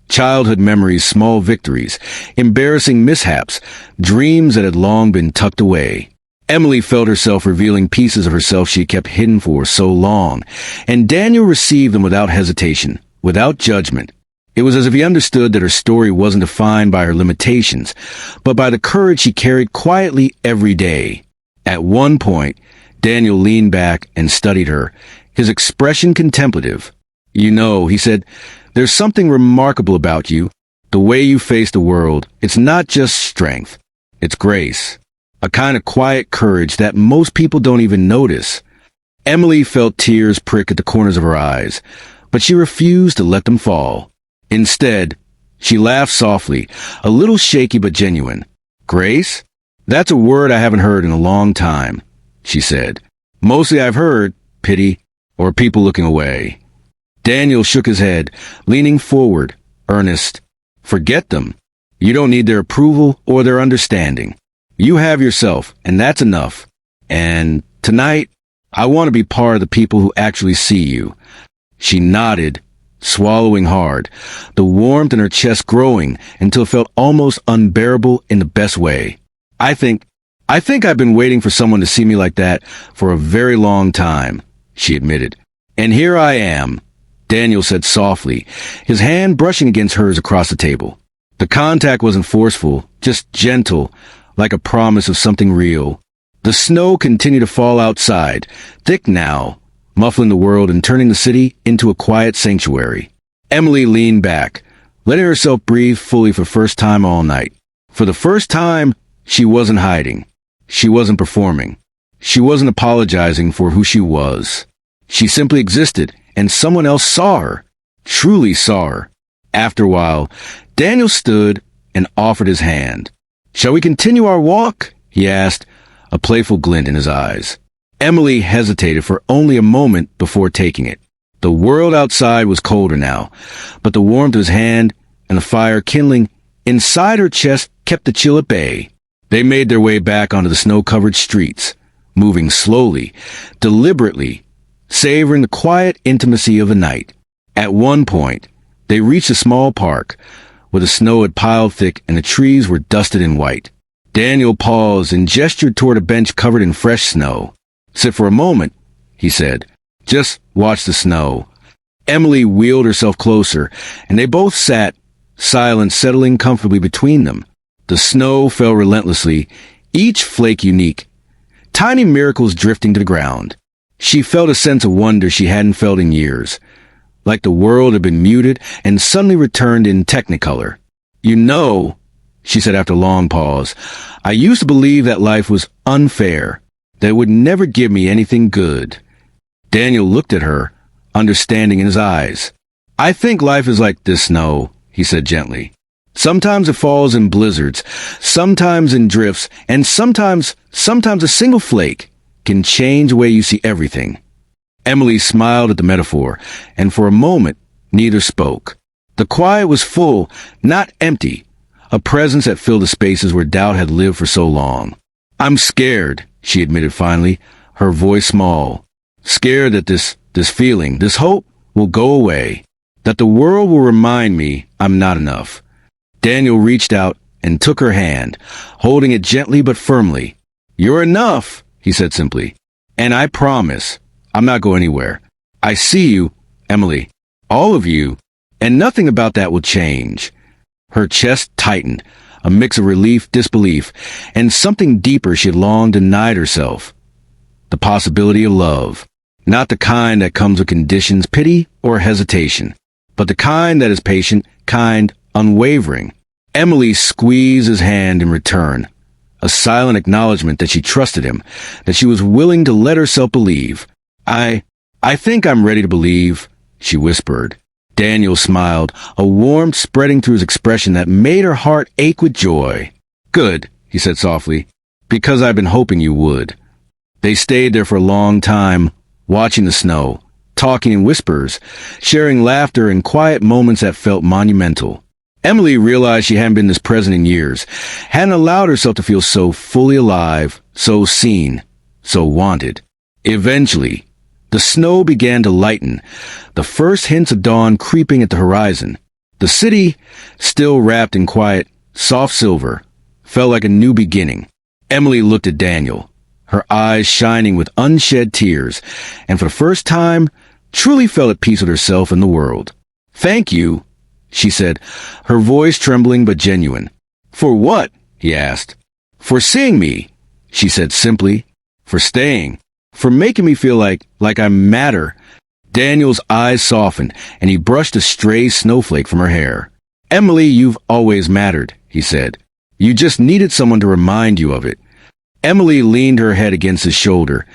Childhood memories, small victories, embarrassing mishaps, dreams that had long been tucked away. Emily felt herself revealing pieces of herself she had kept hidden for so long, and Daniel received them without hesitation, without judgment. It was as if he understood that her story wasn't defined by her limitations, but by the courage she carried quietly every day. At one point, Daniel leaned back and studied her, his expression contemplative. "You know," he said, "there's something remarkable about you. The way you face the world. It's not just strength. It's grace. A kind of quiet courage that most people don't even notice." Emily felt tears prick at the corners of her eyes, but she refused to let them fall. Instead, she laughed softly, a little shaky but genuine. "Grace? That's a word I haven't heard in a long time," she said. "Mostly I've heard pity or people looking away." Daniel shook his head, leaning forward, earnest. "Forget them. You don't need their approval or their understanding. You have yourself, and that's enough. And tonight, I want to be part of the people who actually see you." She nodded, swallowing hard, the warmth in her chest growing until it felt almost unbearable in the best way. I think I've been waiting for someone to see me like that for a very long time," she admitted. "And here I am," Daniel said softly, his hand brushing against hers across the table. The contact wasn't forceful, just gentle, like a promise of something real. The snow continued to fall outside, thick now, muffling the world and turning the city into a quiet sanctuary. Emily leaned back, letting herself breathe fully for the first time all night. For the first time, she wasn't hiding. She wasn't performing. She wasn't apologizing for who she was. She simply existed, and someone else saw her, truly saw her. After a while, Daniel stood and offered his hand. "Shall we continue our walk?" he asked, a playful glint in his eyes. Emily hesitated for only a moment before taking it. The world outside was colder now, but the warmth of his hand and the fire kindling inside her chest kept the chill at bay. They made their way back onto the snow-covered streets, moving slowly, deliberately, savoring the quiet intimacy of the night. At one point, they reached a small park, where the snow had piled thick and the trees were dusted in white. Daniel paused and gestured toward a bench covered in fresh snow. "Sit for a moment," he said. "Just watch the snow." Emily wheeled herself closer, and they both sat, silence settling comfortably between them. The snow fell relentlessly, each flake unique, tiny miracles drifting to the ground. She felt a sense of wonder she hadn't felt in years, like the world had been muted and suddenly returned in technicolor. "You know," she said after a long pause, "I used to believe that life was unfair, that it would never give me anything good." Daniel looked at her, understanding in his eyes. "I think life is like this, Snow," he said gently. Sometimes it falls in blizzards, sometimes in drifts, and sometimes a single flake can change the way you see everything. Emily smiled at the metaphor, and for a moment, neither spoke. The quiet was full, not empty, a presence that filled the spaces where doubt had lived for so long. "I'm scared," she admitted finally, her voice small. "Scared that this feeling, this hope, will go away. That the world will remind me I'm not enough." Daniel reached out and took her hand, holding it gently but firmly. "You're enough," he said simply. "And I promise, I'm not going anywhere. I see you, Emily, all of you, and nothing about that will change." Her chest tightened, a mix of relief, disbelief, and something deeper she had long denied herself. The possibility of love. Not the kind that comes with conditions, pity, or hesitation, but the kind that is patient, kind, unwavering. Emily squeezed his hand in return, a silent acknowledgement that she trusted him, that she was willing to let herself believe. I think I'm ready to believe," she whispered. Daniel smiled, a warmth spreading through his expression that made her heart ache with joy. "Good," he said softly, "because I've been hoping you would." They stayed there for a long time, watching the snow, talking in whispers, sharing laughter and quiet moments that felt monumental. Emily realized she hadn't been this present in years, hadn't allowed herself to feel so fully alive, so seen, so wanted. Eventually, the snow began to lighten, the first hints of dawn creeping at the horizon. The city, still wrapped in quiet, soft silver, felt like a new beginning. Emily looked at Daniel, her eyes shining with unshed tears, and for the first time, truly felt at peace with herself and the world. "Thank you," she said, her voice trembling but genuine. "For what?" he asked. "For seeing me," she said simply. "For staying. For making me feel like I matter." Daniel's eyes softened, and he brushed a stray snowflake from her hair. "Emily, you've always mattered," he said. "You just needed someone to remind you of it." Emily leaned her head against his shoulder,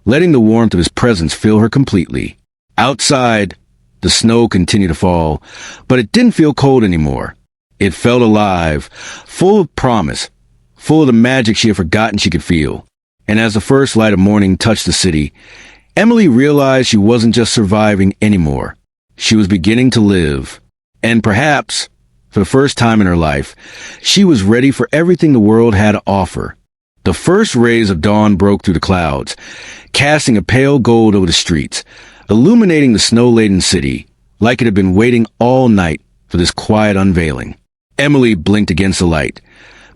letting the warmth of his presence fill her completely. Outside, the snow continued to fall, but it didn't feel cold anymore. It felt alive, full of promise, full of the magic she had forgotten she could feel. And as the first light of morning touched the city, Emily realized she wasn't just surviving anymore. She was beginning to live. And perhaps, for the first time in her life, she was ready for everything the world had to offer. The first rays of dawn broke through the clouds, casting a pale gold over the streets, illuminating the snow-laden city, like it had been waiting all night for this quiet unveiling. Emily blinked against the light,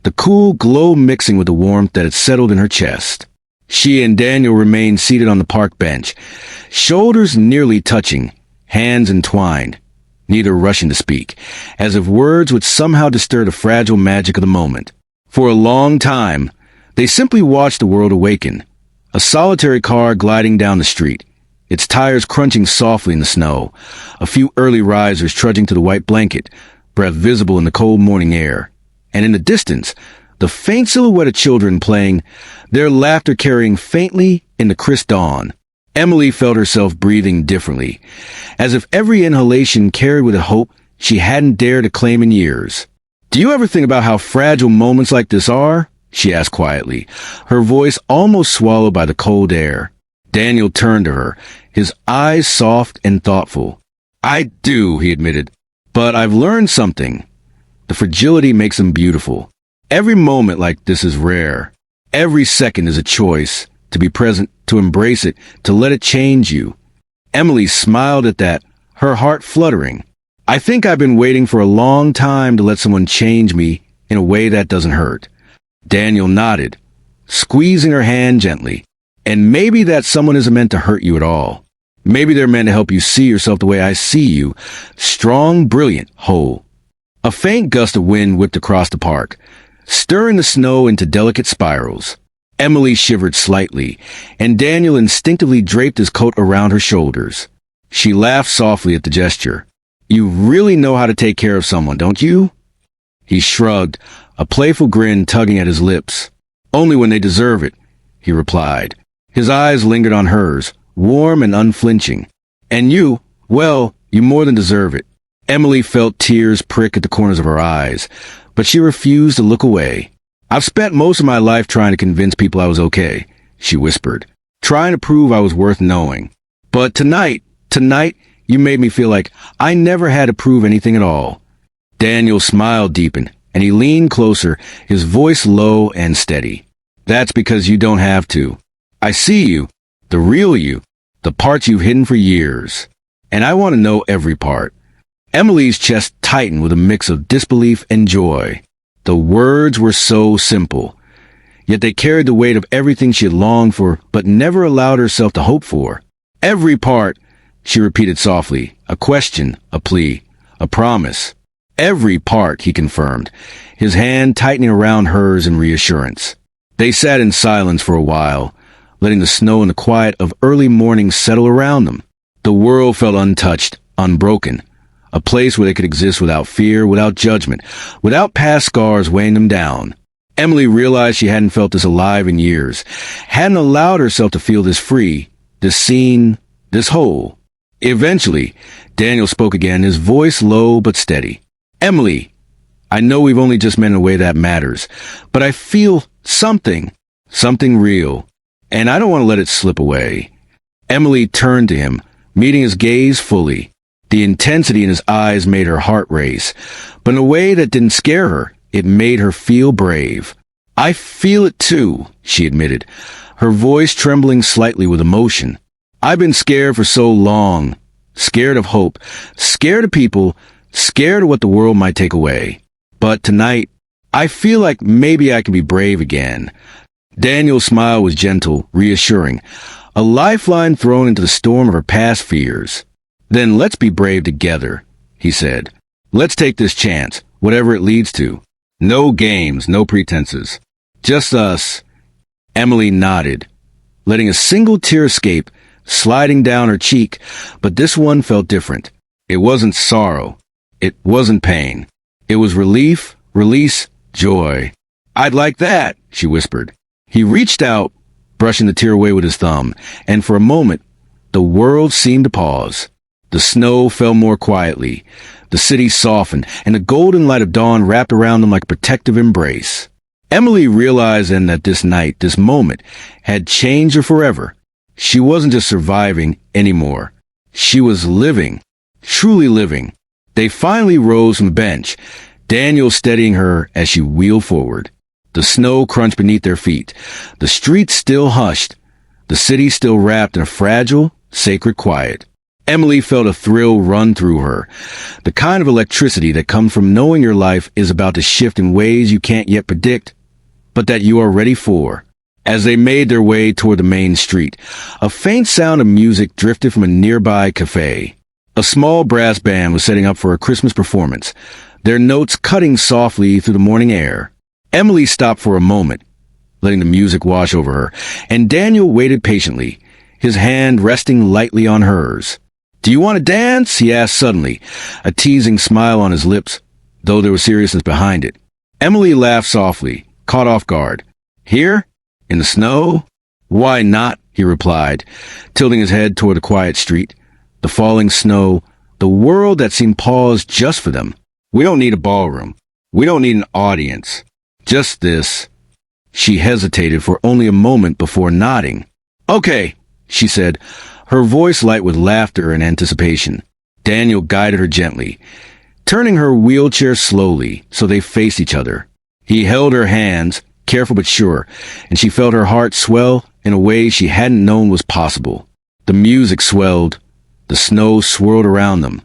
the cool glow mixing with the warmth that had settled in her chest. She and Daniel remained seated on the park bench, shoulders nearly touching, hands entwined, neither rushing to speak, as if words would somehow disturb the fragile magic of the moment. For a long time, they simply watched the world awaken, a solitary car gliding down the street, its tires crunching softly in the snow, a few early risers trudging to the white blanket, breath visible in the cold morning air. And in the distance, the faint silhouette of children playing, their laughter carrying faintly in the crisp dawn. Emily felt herself breathing differently, as if every inhalation carried with it hope she hadn't dared to claim in years. "Do you ever think about how fragile moments like this are?" she asked quietly, her voice almost swallowed by the cold air. Daniel turned to her, his eyes soft and thoughtful. "I do," he admitted, "but I've learned something. The fragility makes them beautiful. Every moment like this is rare. Every second is a choice, to be present, to embrace it, to let it change you." Emily smiled at that, her heart fluttering. "I think I've been waiting for a long time to let someone change me in a way that doesn't hurt." Daniel nodded, squeezing her hand gently. "And maybe that someone isn't meant to hurt you at all. Maybe they're meant to help you see yourself the way I see you, strong, brilliant, whole." A faint gust of wind whipped across the park, stirring the snow into delicate spirals. Emily shivered slightly, and Daniel instinctively draped his coat around her shoulders. She laughed softly at the gesture. "You really know how to take care of someone, don't you?" He shrugged, a playful grin tugging at his lips. "Only when they deserve it," he replied. His eyes lingered on hers, warm and unflinching. "And you, well, you more than deserve it." Emily felt tears prick at the corners of her eyes, but she refused to look away. "I've spent most of my life trying to convince people I was okay," she whispered, "trying to prove I was worth knowing. But tonight, you made me feel like I never had to prove anything at all." Daniel's smile deepened, and he leaned closer, his voice low and steady. "That's because you don't have to. I see you, the real you, the parts you've hidden for years. And I want to know every part." Emily's chest tightened with a mix of disbelief and joy. The words were so simple, yet they carried the weight of everything she had longed for but never allowed herself to hope for. "Every part," she repeated softly, a question, a plea, a promise. "Every part," he confirmed, his hand tightening around hers in reassurance. They sat in silence for a while, letting the snow and the quiet of early morning settle around them. The world felt untouched, unbroken, a place where they could exist without fear, without judgment, without past scars weighing them down. Emily realized she hadn't felt this alive in years, hadn't allowed herself to feel this free, this seen, this whole. Eventually, Daniel spoke again, his voice low but steady. "Emily, I know we've only just met in a way that matters, but I feel something real, and I don't want to let it slip away." Emily turned to him, meeting his gaze fully. The intensity in his eyes made her heart race, but in a way that didn't scare her. It made her feel brave. "I feel it too," she admitted, her voice trembling slightly with emotion. "I've been scared for so long, scared of hope, scared of people, scared of what the world might take away. But tonight, I feel like maybe I can be brave again." Daniel's smile was gentle, reassuring, a lifeline thrown into the storm of her past fears. "Then let's be brave together," he said. "Let's take this chance, whatever it leads to. No games, no pretenses. Just us." Emily nodded, letting a single tear escape, sliding down her cheek, but this one felt different. It wasn't sorrow. It wasn't pain. It was relief, release, joy. "I'd like that," she whispered. He reached out, brushing the tear away with his thumb, and for a moment, the world seemed to pause. The snow fell more quietly, the city softened, and the golden light of dawn wrapped around them like a protective embrace. Emily realized then that this night, this moment, had changed her forever. She wasn't just surviving anymore. She was living, truly living. They finally rose from the bench, Daniel steadying her as she wheeled forward. The snow crunched beneath their feet. The streets still hushed. The city still wrapped in a fragile, sacred quiet. Emily felt a thrill run through her, the kind of electricity that comes from knowing your life is about to shift in ways you can't yet predict, but that you are ready for. As they made their way toward the main street, a faint sound of music drifted from a nearby cafe. A small brass band was setting up for a Christmas performance, their notes cutting softly through the morning air. Emily stopped for a moment, letting the music wash over her, and Daniel waited patiently, his hand resting lightly on hers. "Do you want to dance?" he asked suddenly, a teasing smile on his lips, though there was seriousness behind it. Emily laughed softly, caught off guard. "Here? In the snow?" "Why not?" he replied, tilting his head toward the quiet street. The falling snow, the world that seemed paused just for them. "We don't need a ballroom. We don't need an audience. Just this." She hesitated for only a moment before nodding. "Okay," she said, her voice light with laughter and anticipation. Daniel guided her gently, turning her wheelchair slowly so they faced each other. He held her hands, careful but sure, and she felt her heart swell in a way she hadn't known was possible. The music swelled, the snow swirled around them,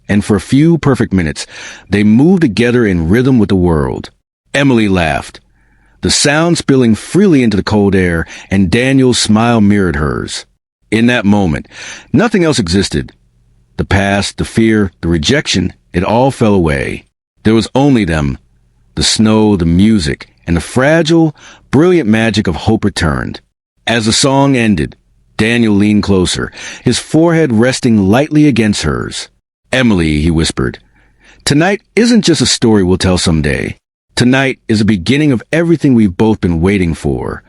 and for a few perfect minutes, they moved together in rhythm with the world. Emily laughed, the sound spilling freely into the cold air, and Daniel's smile mirrored hers. In that moment, nothing else existed. The past, the fear, the rejection, it all fell away. There was only them, the snow, the music, and the fragile, brilliant magic of hope returned. As the song ended, Daniel leaned closer, his forehead resting lightly against hers. "Emily," he whispered, "tonight isn't just a story we'll tell someday. Tonight is the beginning of everything we've both been waiting for."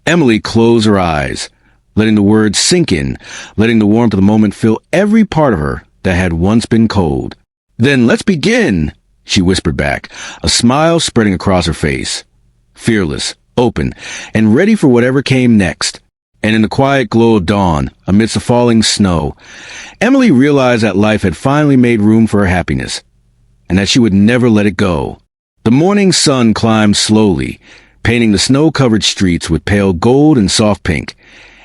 Emily closed her eyes, letting the words sink in, letting the warmth of the moment fill every part of her that had once been cold. "Then let's begin," she whispered back, a smile spreading across her face. Fearless, open, and ready for whatever came next. And in the quiet glow of dawn, amidst the falling snow, Emily realized that life had finally made room for her happiness, and that she would never let it go. The morning sun climbed slowly, painting the snow-covered streets with pale gold and soft pink,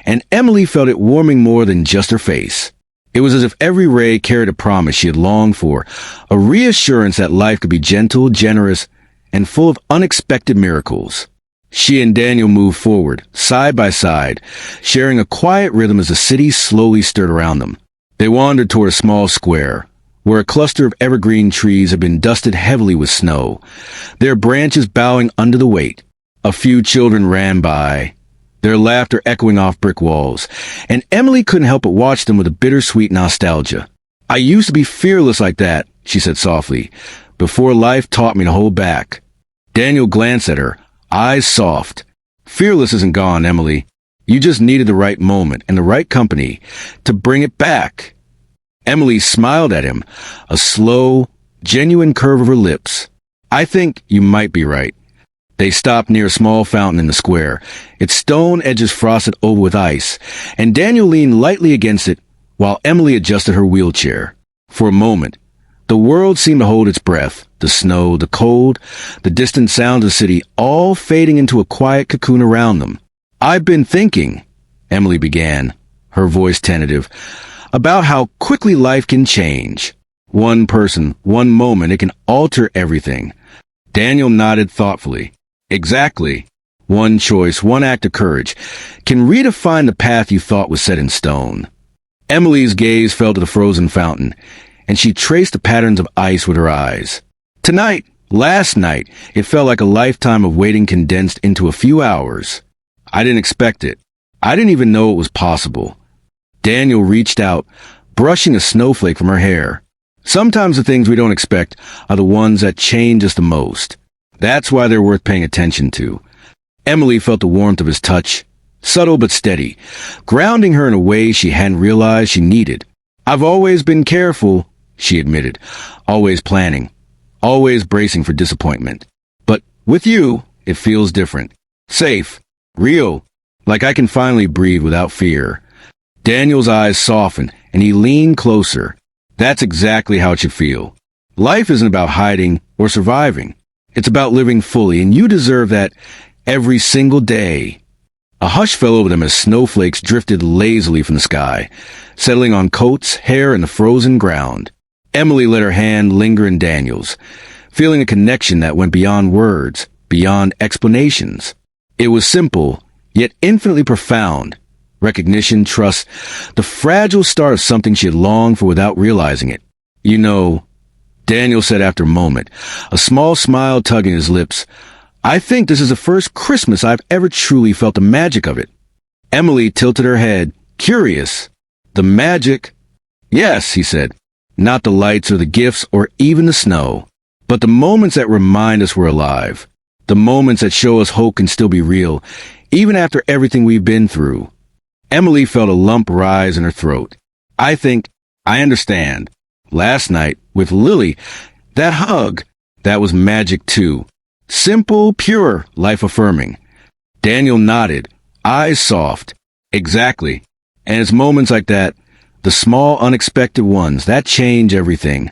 and Emily felt it warming more than just her face. It was as if every ray carried a promise she had longed for, a reassurance that life could be gentle, generous, and full of unexpected miracles. She and Daniel moved forward, side by side, sharing a quiet rhythm as the city slowly stirred around them. They wandered toward a small square, where a cluster of evergreen trees had been dusted heavily with snow, their branches bowing under the weight. A few children ran by, their laughter echoing off brick walls, and Emily couldn't help but watch them with a bittersweet nostalgia. "I used to be fearless like that," she said softly, "before life taught me to hold back." Daniel glanced at her, eyes soft. "Fearless isn't gone, Emily. You just needed the right moment and the right company to bring it back." Emily smiled at him, a slow, genuine curve of her lips. "I think you might be right." They stopped near a small fountain in the square, its stone edges frosted over with ice, and Daniel leaned lightly against it while Emily adjusted her wheelchair. For a moment, the world seemed to hold its breath, the snow, the cold, the distant sounds of the city, all fading into a quiet cocoon around them. "I've been thinking," Emily began, her voice tentative, "about how quickly life can change. One person, one moment, it can alter everything." Daniel nodded thoughtfully. "Exactly. One choice, one act of courage, can redefine the path you thought was set in stone." Emily's gaze fell to the frozen fountain, and she traced the patterns of ice with her eyes. "Tonight, last night, it felt like a lifetime of waiting condensed into a few hours. I didn't expect it. I didn't even know it was possible." Daniel reached out, brushing a snowflake from her hair. "Sometimes the things we don't expect are the ones that change us the most. That's why they're worth paying attention to." Emily felt the warmth of his touch, subtle but steady, grounding her in a way she hadn't realized she needed. "I've always been careful," she admitted, "always planning, always bracing for disappointment. But with you, it feels different. Safe, real, like I can finally breathe without fear." Daniel's eyes softened, and he leaned closer. "That's exactly how it should feel. Life isn't about hiding or surviving. It's about living fully, and you deserve that every single day." A hush fell over them as snowflakes drifted lazily from the sky, settling on coats, hair, and the frozen ground. Emily let her hand linger in Daniel's, feeling a connection that went beyond words, beyond explanations. It was simple, yet infinitely profound. Recognition, trust, the fragile start of something she had longed for without realizing it. "You know," Daniel said after a moment, a small smile tugging his lips, "I think this is the first Christmas I've ever truly felt the magic of it." Emily tilted her head, curious. "The magic?" "Yes," he said. "Not the lights or the gifts or even the snow, but the moments that remind us we're alive. The moments that show us hope can still be real, even after everything we've been through." Emily felt a lump rise in her throat. "I think I understand. Last night, with Lily, that hug, that was magic too. Simple, pure, life-affirming." Daniel nodded, eyes soft. "Exactly. And it's moments like that, the small, unexpected ones, that change everything."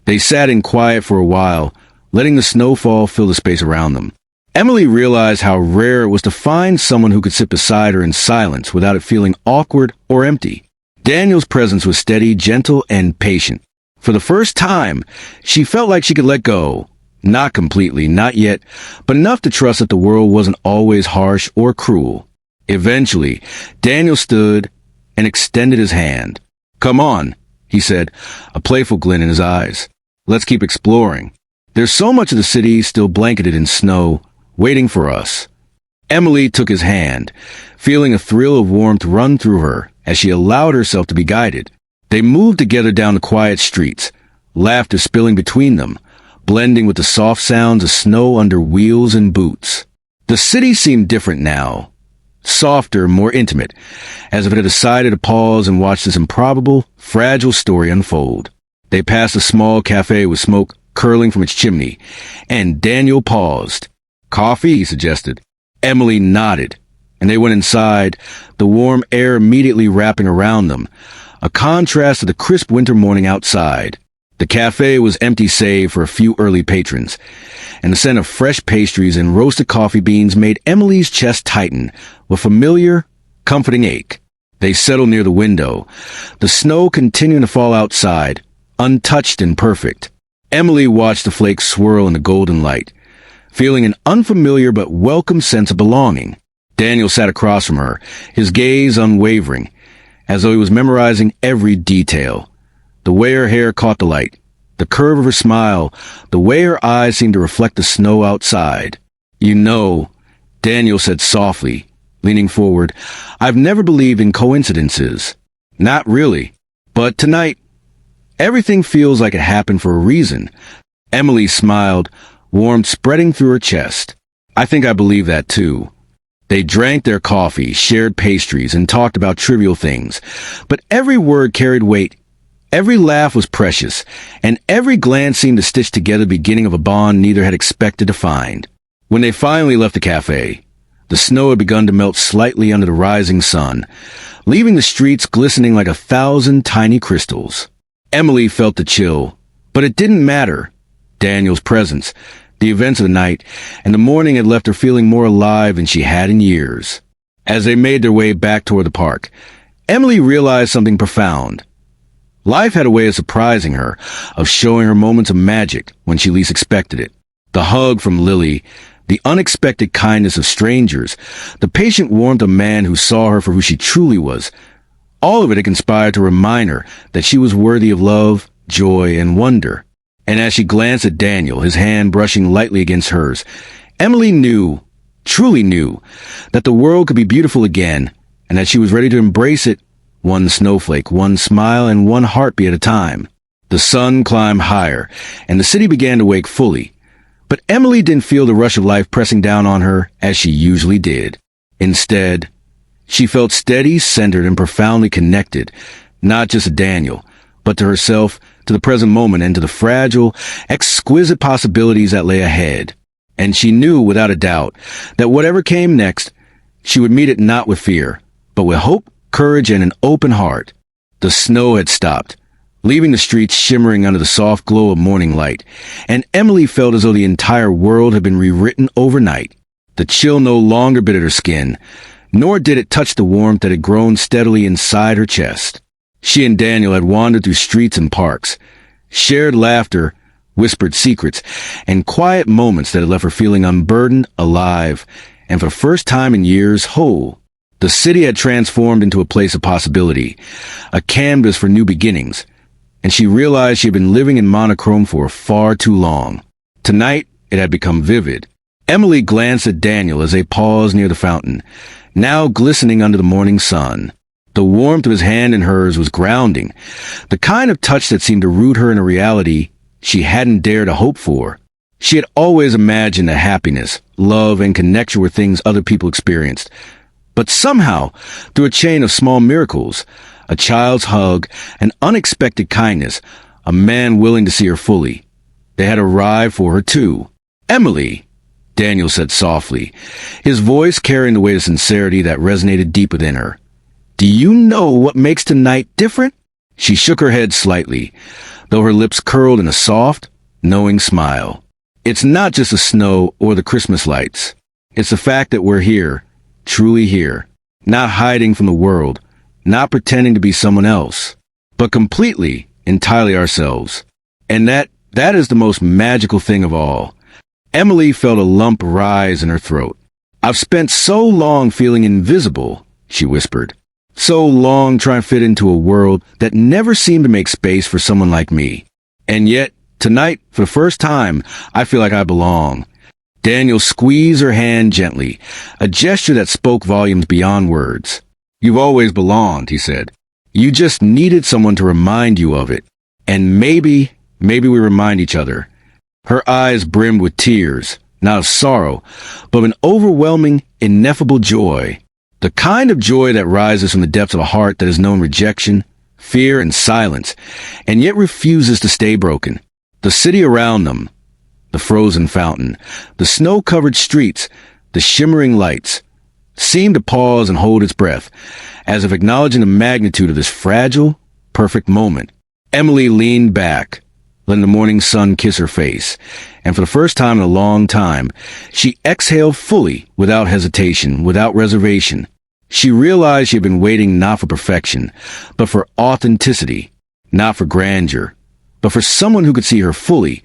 They sat in quiet for a while, letting the snowfall fill the space around them. Emily realized how rare it was to find someone who could sit beside her in silence without it feeling awkward or empty. Daniel's presence was steady, gentle, and patient. For the first time, she felt like she could let go. Not completely, not yet, but enough to trust that the world wasn't always harsh or cruel. Eventually, Daniel stood and extended his hand. "Come on," he said, a playful glint in his eyes. "Let's keep exploring. There's so much of the city still blanketed in snow, waiting for us." Emily took his hand, feeling a thrill of warmth run through her as she allowed herself to be guided. They moved together down the quiet streets, laughter spilling between them, blending with the soft sounds of snow under wheels and boots. The city seemed different now, softer, more intimate, as if it had decided to pause and watch this improbable, fragile story unfold. They passed a small cafe with smoke curling from its chimney, and Daniel paused. "Coffee?" he suggested. Emily nodded, and they went inside, the warm air immediately wrapping around them, a contrast to the crisp winter morning outside. The cafe was empty save for a few early patrons, and the scent of fresh pastries and roasted coffee beans made Emily's chest tighten with a familiar, comforting ache. They settled near the window, the snow continuing to fall outside, untouched and perfect. Emily watched the flakes swirl in the golden light, feeling an unfamiliar but welcome sense of belonging. Daniel sat across from her, his gaze unwavering, as though he was memorizing every detail. The way her hair caught the light, the curve of her smile, the way her eyes seemed to reflect the snow outside. "You know," Daniel said softly, leaning forward, "I've never believed in coincidences. Not really. But tonight, everything feels like it happened for a reason." Emily smiled, warmth spreading through her chest. "I think I believe that too." They drank their coffee, shared pastries, and talked about trivial things. But every word carried weight. Every laugh was precious, and every glance seemed to stitch together the beginning of a bond neither had expected to find. When they finally left the cafe, the snow had begun to melt slightly under the rising sun, leaving the streets glistening like 1,000 tiny crystals. Emily felt the chill, but it didn't matter. Daniel's presence, the events of the night, and the morning had left her feeling more alive than she had in years. As they made their way back toward the park, Emily realized something profound. Life had a way of surprising her, of showing her moments of magic when she least expected it. The hug from Lily, the unexpected kindness of strangers, the patient warmth of a man who saw her for who she truly was. All of it had conspired to remind her that she was worthy of love, joy, and wonder. And as she glanced at Daniel, his hand brushing lightly against hers, Emily knew, truly knew, that the world could be beautiful again, and that she was ready to embrace it, one snowflake, one smile, and one heartbeat at a time. The sun climbed higher, and the city began to wake fully. But Emily didn't feel the rush of life pressing down on her as she usually did. Instead, she felt steady, centered, and profoundly connected, not just to Daniel, but to herself, to the present moment, and to the fragile, exquisite possibilities that lay ahead. And she knew, without a doubt, that whatever came next, she would meet it not with fear, but with hope, courage, and an open heart. The snow had stopped, leaving the streets shimmering under the soft glow of morning light, and Emily felt as though the entire world had been rewritten overnight. The chill no longer bit at her skin, nor did it touch the warmth that had grown steadily inside her chest. She and Daniel had wandered through streets and parks, shared laughter, whispered secrets, and quiet moments that had left her feeling unburdened, alive, and for the first time in years, whole. The city had transformed into a place of possibility, a canvas for new beginnings, and she realized she had been living in monochrome for far too long. Tonight, it had become vivid. Emily glanced at Daniel as they paused near the fountain, now glistening under the morning sun. The warmth of his hand in hers was grounding, the kind of touch that seemed to root her in a reality she hadn't dared to hope for. She had always imagined that happiness, love, and connection were things other people experienced. But somehow, through a chain of small miracles, a child's hug, an unexpected kindness, a man willing to see her fully, they had arrived for her too. "Emily," Daniel said softly, his voice carrying the weight of sincerity that resonated deep within her. "Do you know what makes tonight different?" She shook her head slightly, though her lips curled in a soft, knowing smile. "It's not just the snow or the Christmas lights. It's the fact that we're here, truly here, not hiding from the world, not pretending to be someone else, but completely, entirely ourselves. And that is the most magical thing of all." Emily felt a lump rise in her throat. "I've spent so long feeling invisible," she whispered. "So long trying to fit into a world that never seemed to make space for someone like me. And yet, tonight, for the first time, I feel like I belong." Daniel squeezed her hand gently, a gesture that spoke volumes beyond words. "You've always belonged," he said. "You just needed someone to remind you of it. And maybe we remind each other." Her eyes brimmed with tears, not of sorrow, but of an overwhelming, ineffable joy. The kind of joy that rises from the depths of a heart that has known rejection, fear and silence, and yet refuses to stay broken. The city around them, the frozen fountain, the snow-covered streets, the shimmering lights, seemed to pause and hold its breath, as if acknowledging the magnitude of this fragile, perfect moment. Emily leaned back, letting the morning sun kiss her face, and for the first time in a long time, she exhaled fully, without hesitation, without reservation. She realized she had been waiting not for perfection, but for authenticity, not for grandeur, but for someone who could see her fully,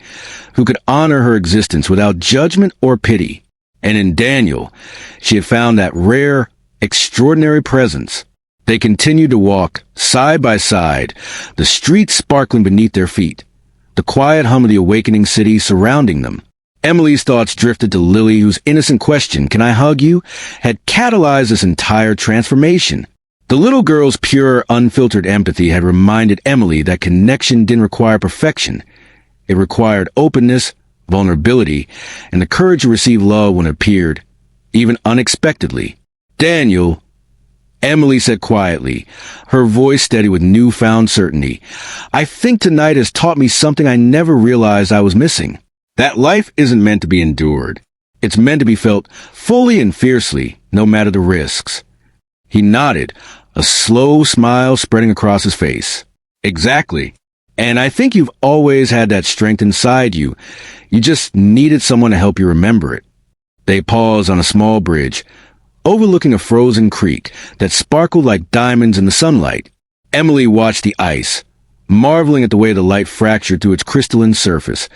who could honor her existence without judgment or pity. And in Daniel, she had found that rare, extraordinary presence. They continued to walk, side by side, the streets sparkling beneath their feet, the quiet hum of the awakening city surrounding them. Emily's thoughts drifted to Lily, whose innocent question, "Can I hug you?" had catalyzed this entire transformation. The little girl's pure, unfiltered empathy had reminded Emily that connection didn't require perfection. It required openness, vulnerability, and the courage to receive love when it appeared, even unexpectedly. "Daniel," Emily said quietly, her voice steady with newfound certainty, "I think tonight has taught me something I never realized I was missing. That life isn't meant to be endured. It's meant to be felt fully and fiercely, no matter the risks." He nodded, a slow smile spreading across his face. "Exactly. And I think you've always had that strength inside you. You just needed someone to help you remember it." They paused on a small bridge, overlooking a frozen creek that sparkled like diamonds in the sunlight. Emily watched the ice, marveling at the way the light fractured through its crystalline surface,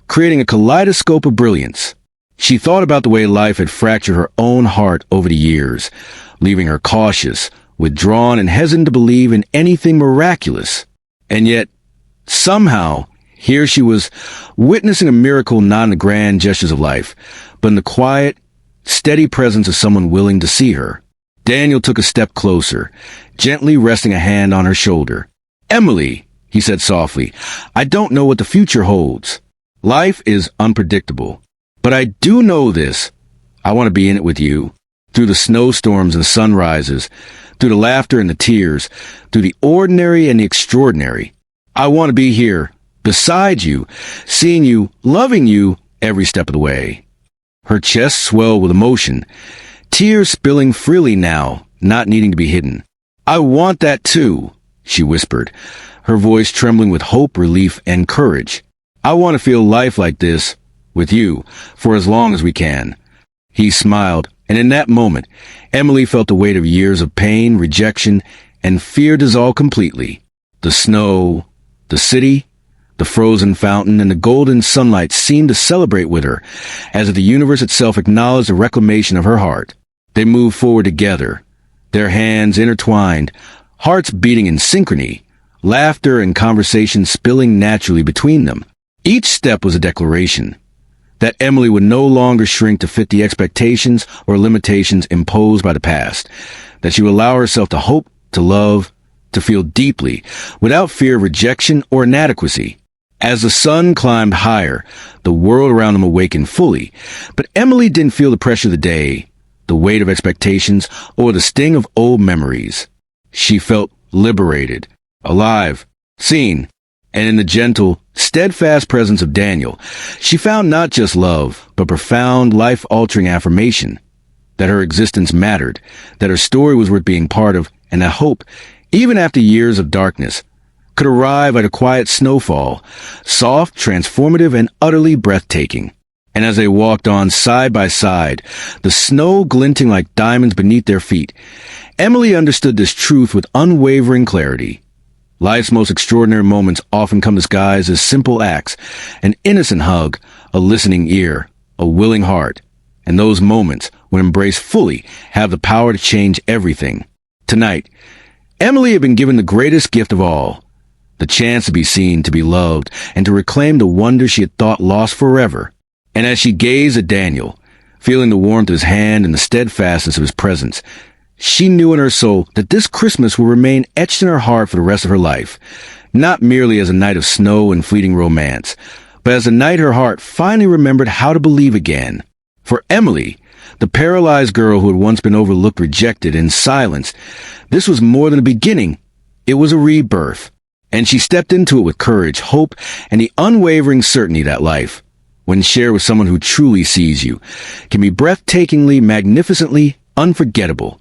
creating a kaleidoscope of brilliance. She thought about the way life had fractured her own heart over the years, leaving her cautious, withdrawn, and hesitant to believe in anything miraculous. And yet, somehow, here she was, witnessing a miracle not in the grand gestures of life, but in the quiet, steady presence of someone willing to see her. Daniel took a step closer, gently resting a hand on her shoulder. "Emily," he said softly, "I don't know what the future holds. Life is unpredictable. But I do know this. I want to be in it with you. Through the snowstorms and sunrises, through the laughter and the tears, through the ordinary and the extraordinary. I want to be here, beside you, seeing you, loving you every step of the way." Her chest swelled with emotion, tears spilling freely now, not needing to be hidden. "I want that too," she whispered, her voice trembling with hope, relief, and courage. "I want to feel life like this, with you, for as long as we can." He smiled, and in that moment, Emily felt the weight of years of pain, rejection, and fear dissolve completely. The snow, the city, the frozen fountain, and the golden sunlight seemed to celebrate with her, as if the universe itself acknowledged the reclamation of her heart. They moved forward together, their hands intertwined, hearts beating in synchrony, laughter and conversation spilling naturally between them. Each step was a declaration that Emily would no longer shrink to fit the expectations or limitations imposed by the past, that she would allow herself to hope, to love, to feel deeply, without fear of rejection or inadequacy. As the sun climbed higher, the world around them awakened fully, but Emily didn't feel the pressure of the day, the weight of expectations, or the sting of old memories. She felt liberated, alive, seen, and in the gentle, steadfast presence of Daniel, she found not just love, but profound, life-altering affirmation that her existence mattered, that her story was worth being part of, and that hope, even after years of darkness, could arrive at a quiet snowfall, soft, transformative, and utterly breathtaking. And as they walked on side by side, the snow glinting like diamonds beneath their feet, Emily understood this truth with unwavering clarity. Life's most extraordinary moments often come disguised as simple acts, an innocent hug, a listening ear, a willing heart. And those moments, when embraced fully, have the power to change everything. Tonight, Emily had been given the greatest gift of all, the chance to be seen, to be loved, and to reclaim the wonder she had thought lost forever. And as she gazed at Daniel, feeling the warmth of his hand and the steadfastness of his presence, she knew in her soul that this Christmas would remain etched in her heart for the rest of her life, not merely as a night of snow and fleeting romance, but as a night her heart finally remembered how to believe again. For Emily, the paralyzed girl who had once been overlooked, rejected, and silenced, this was more than a beginning. It was a rebirth, and she stepped into it with courage, hope, and the unwavering certainty that life, when shared with someone who truly sees you, can be breathtakingly, magnificently unforgettable.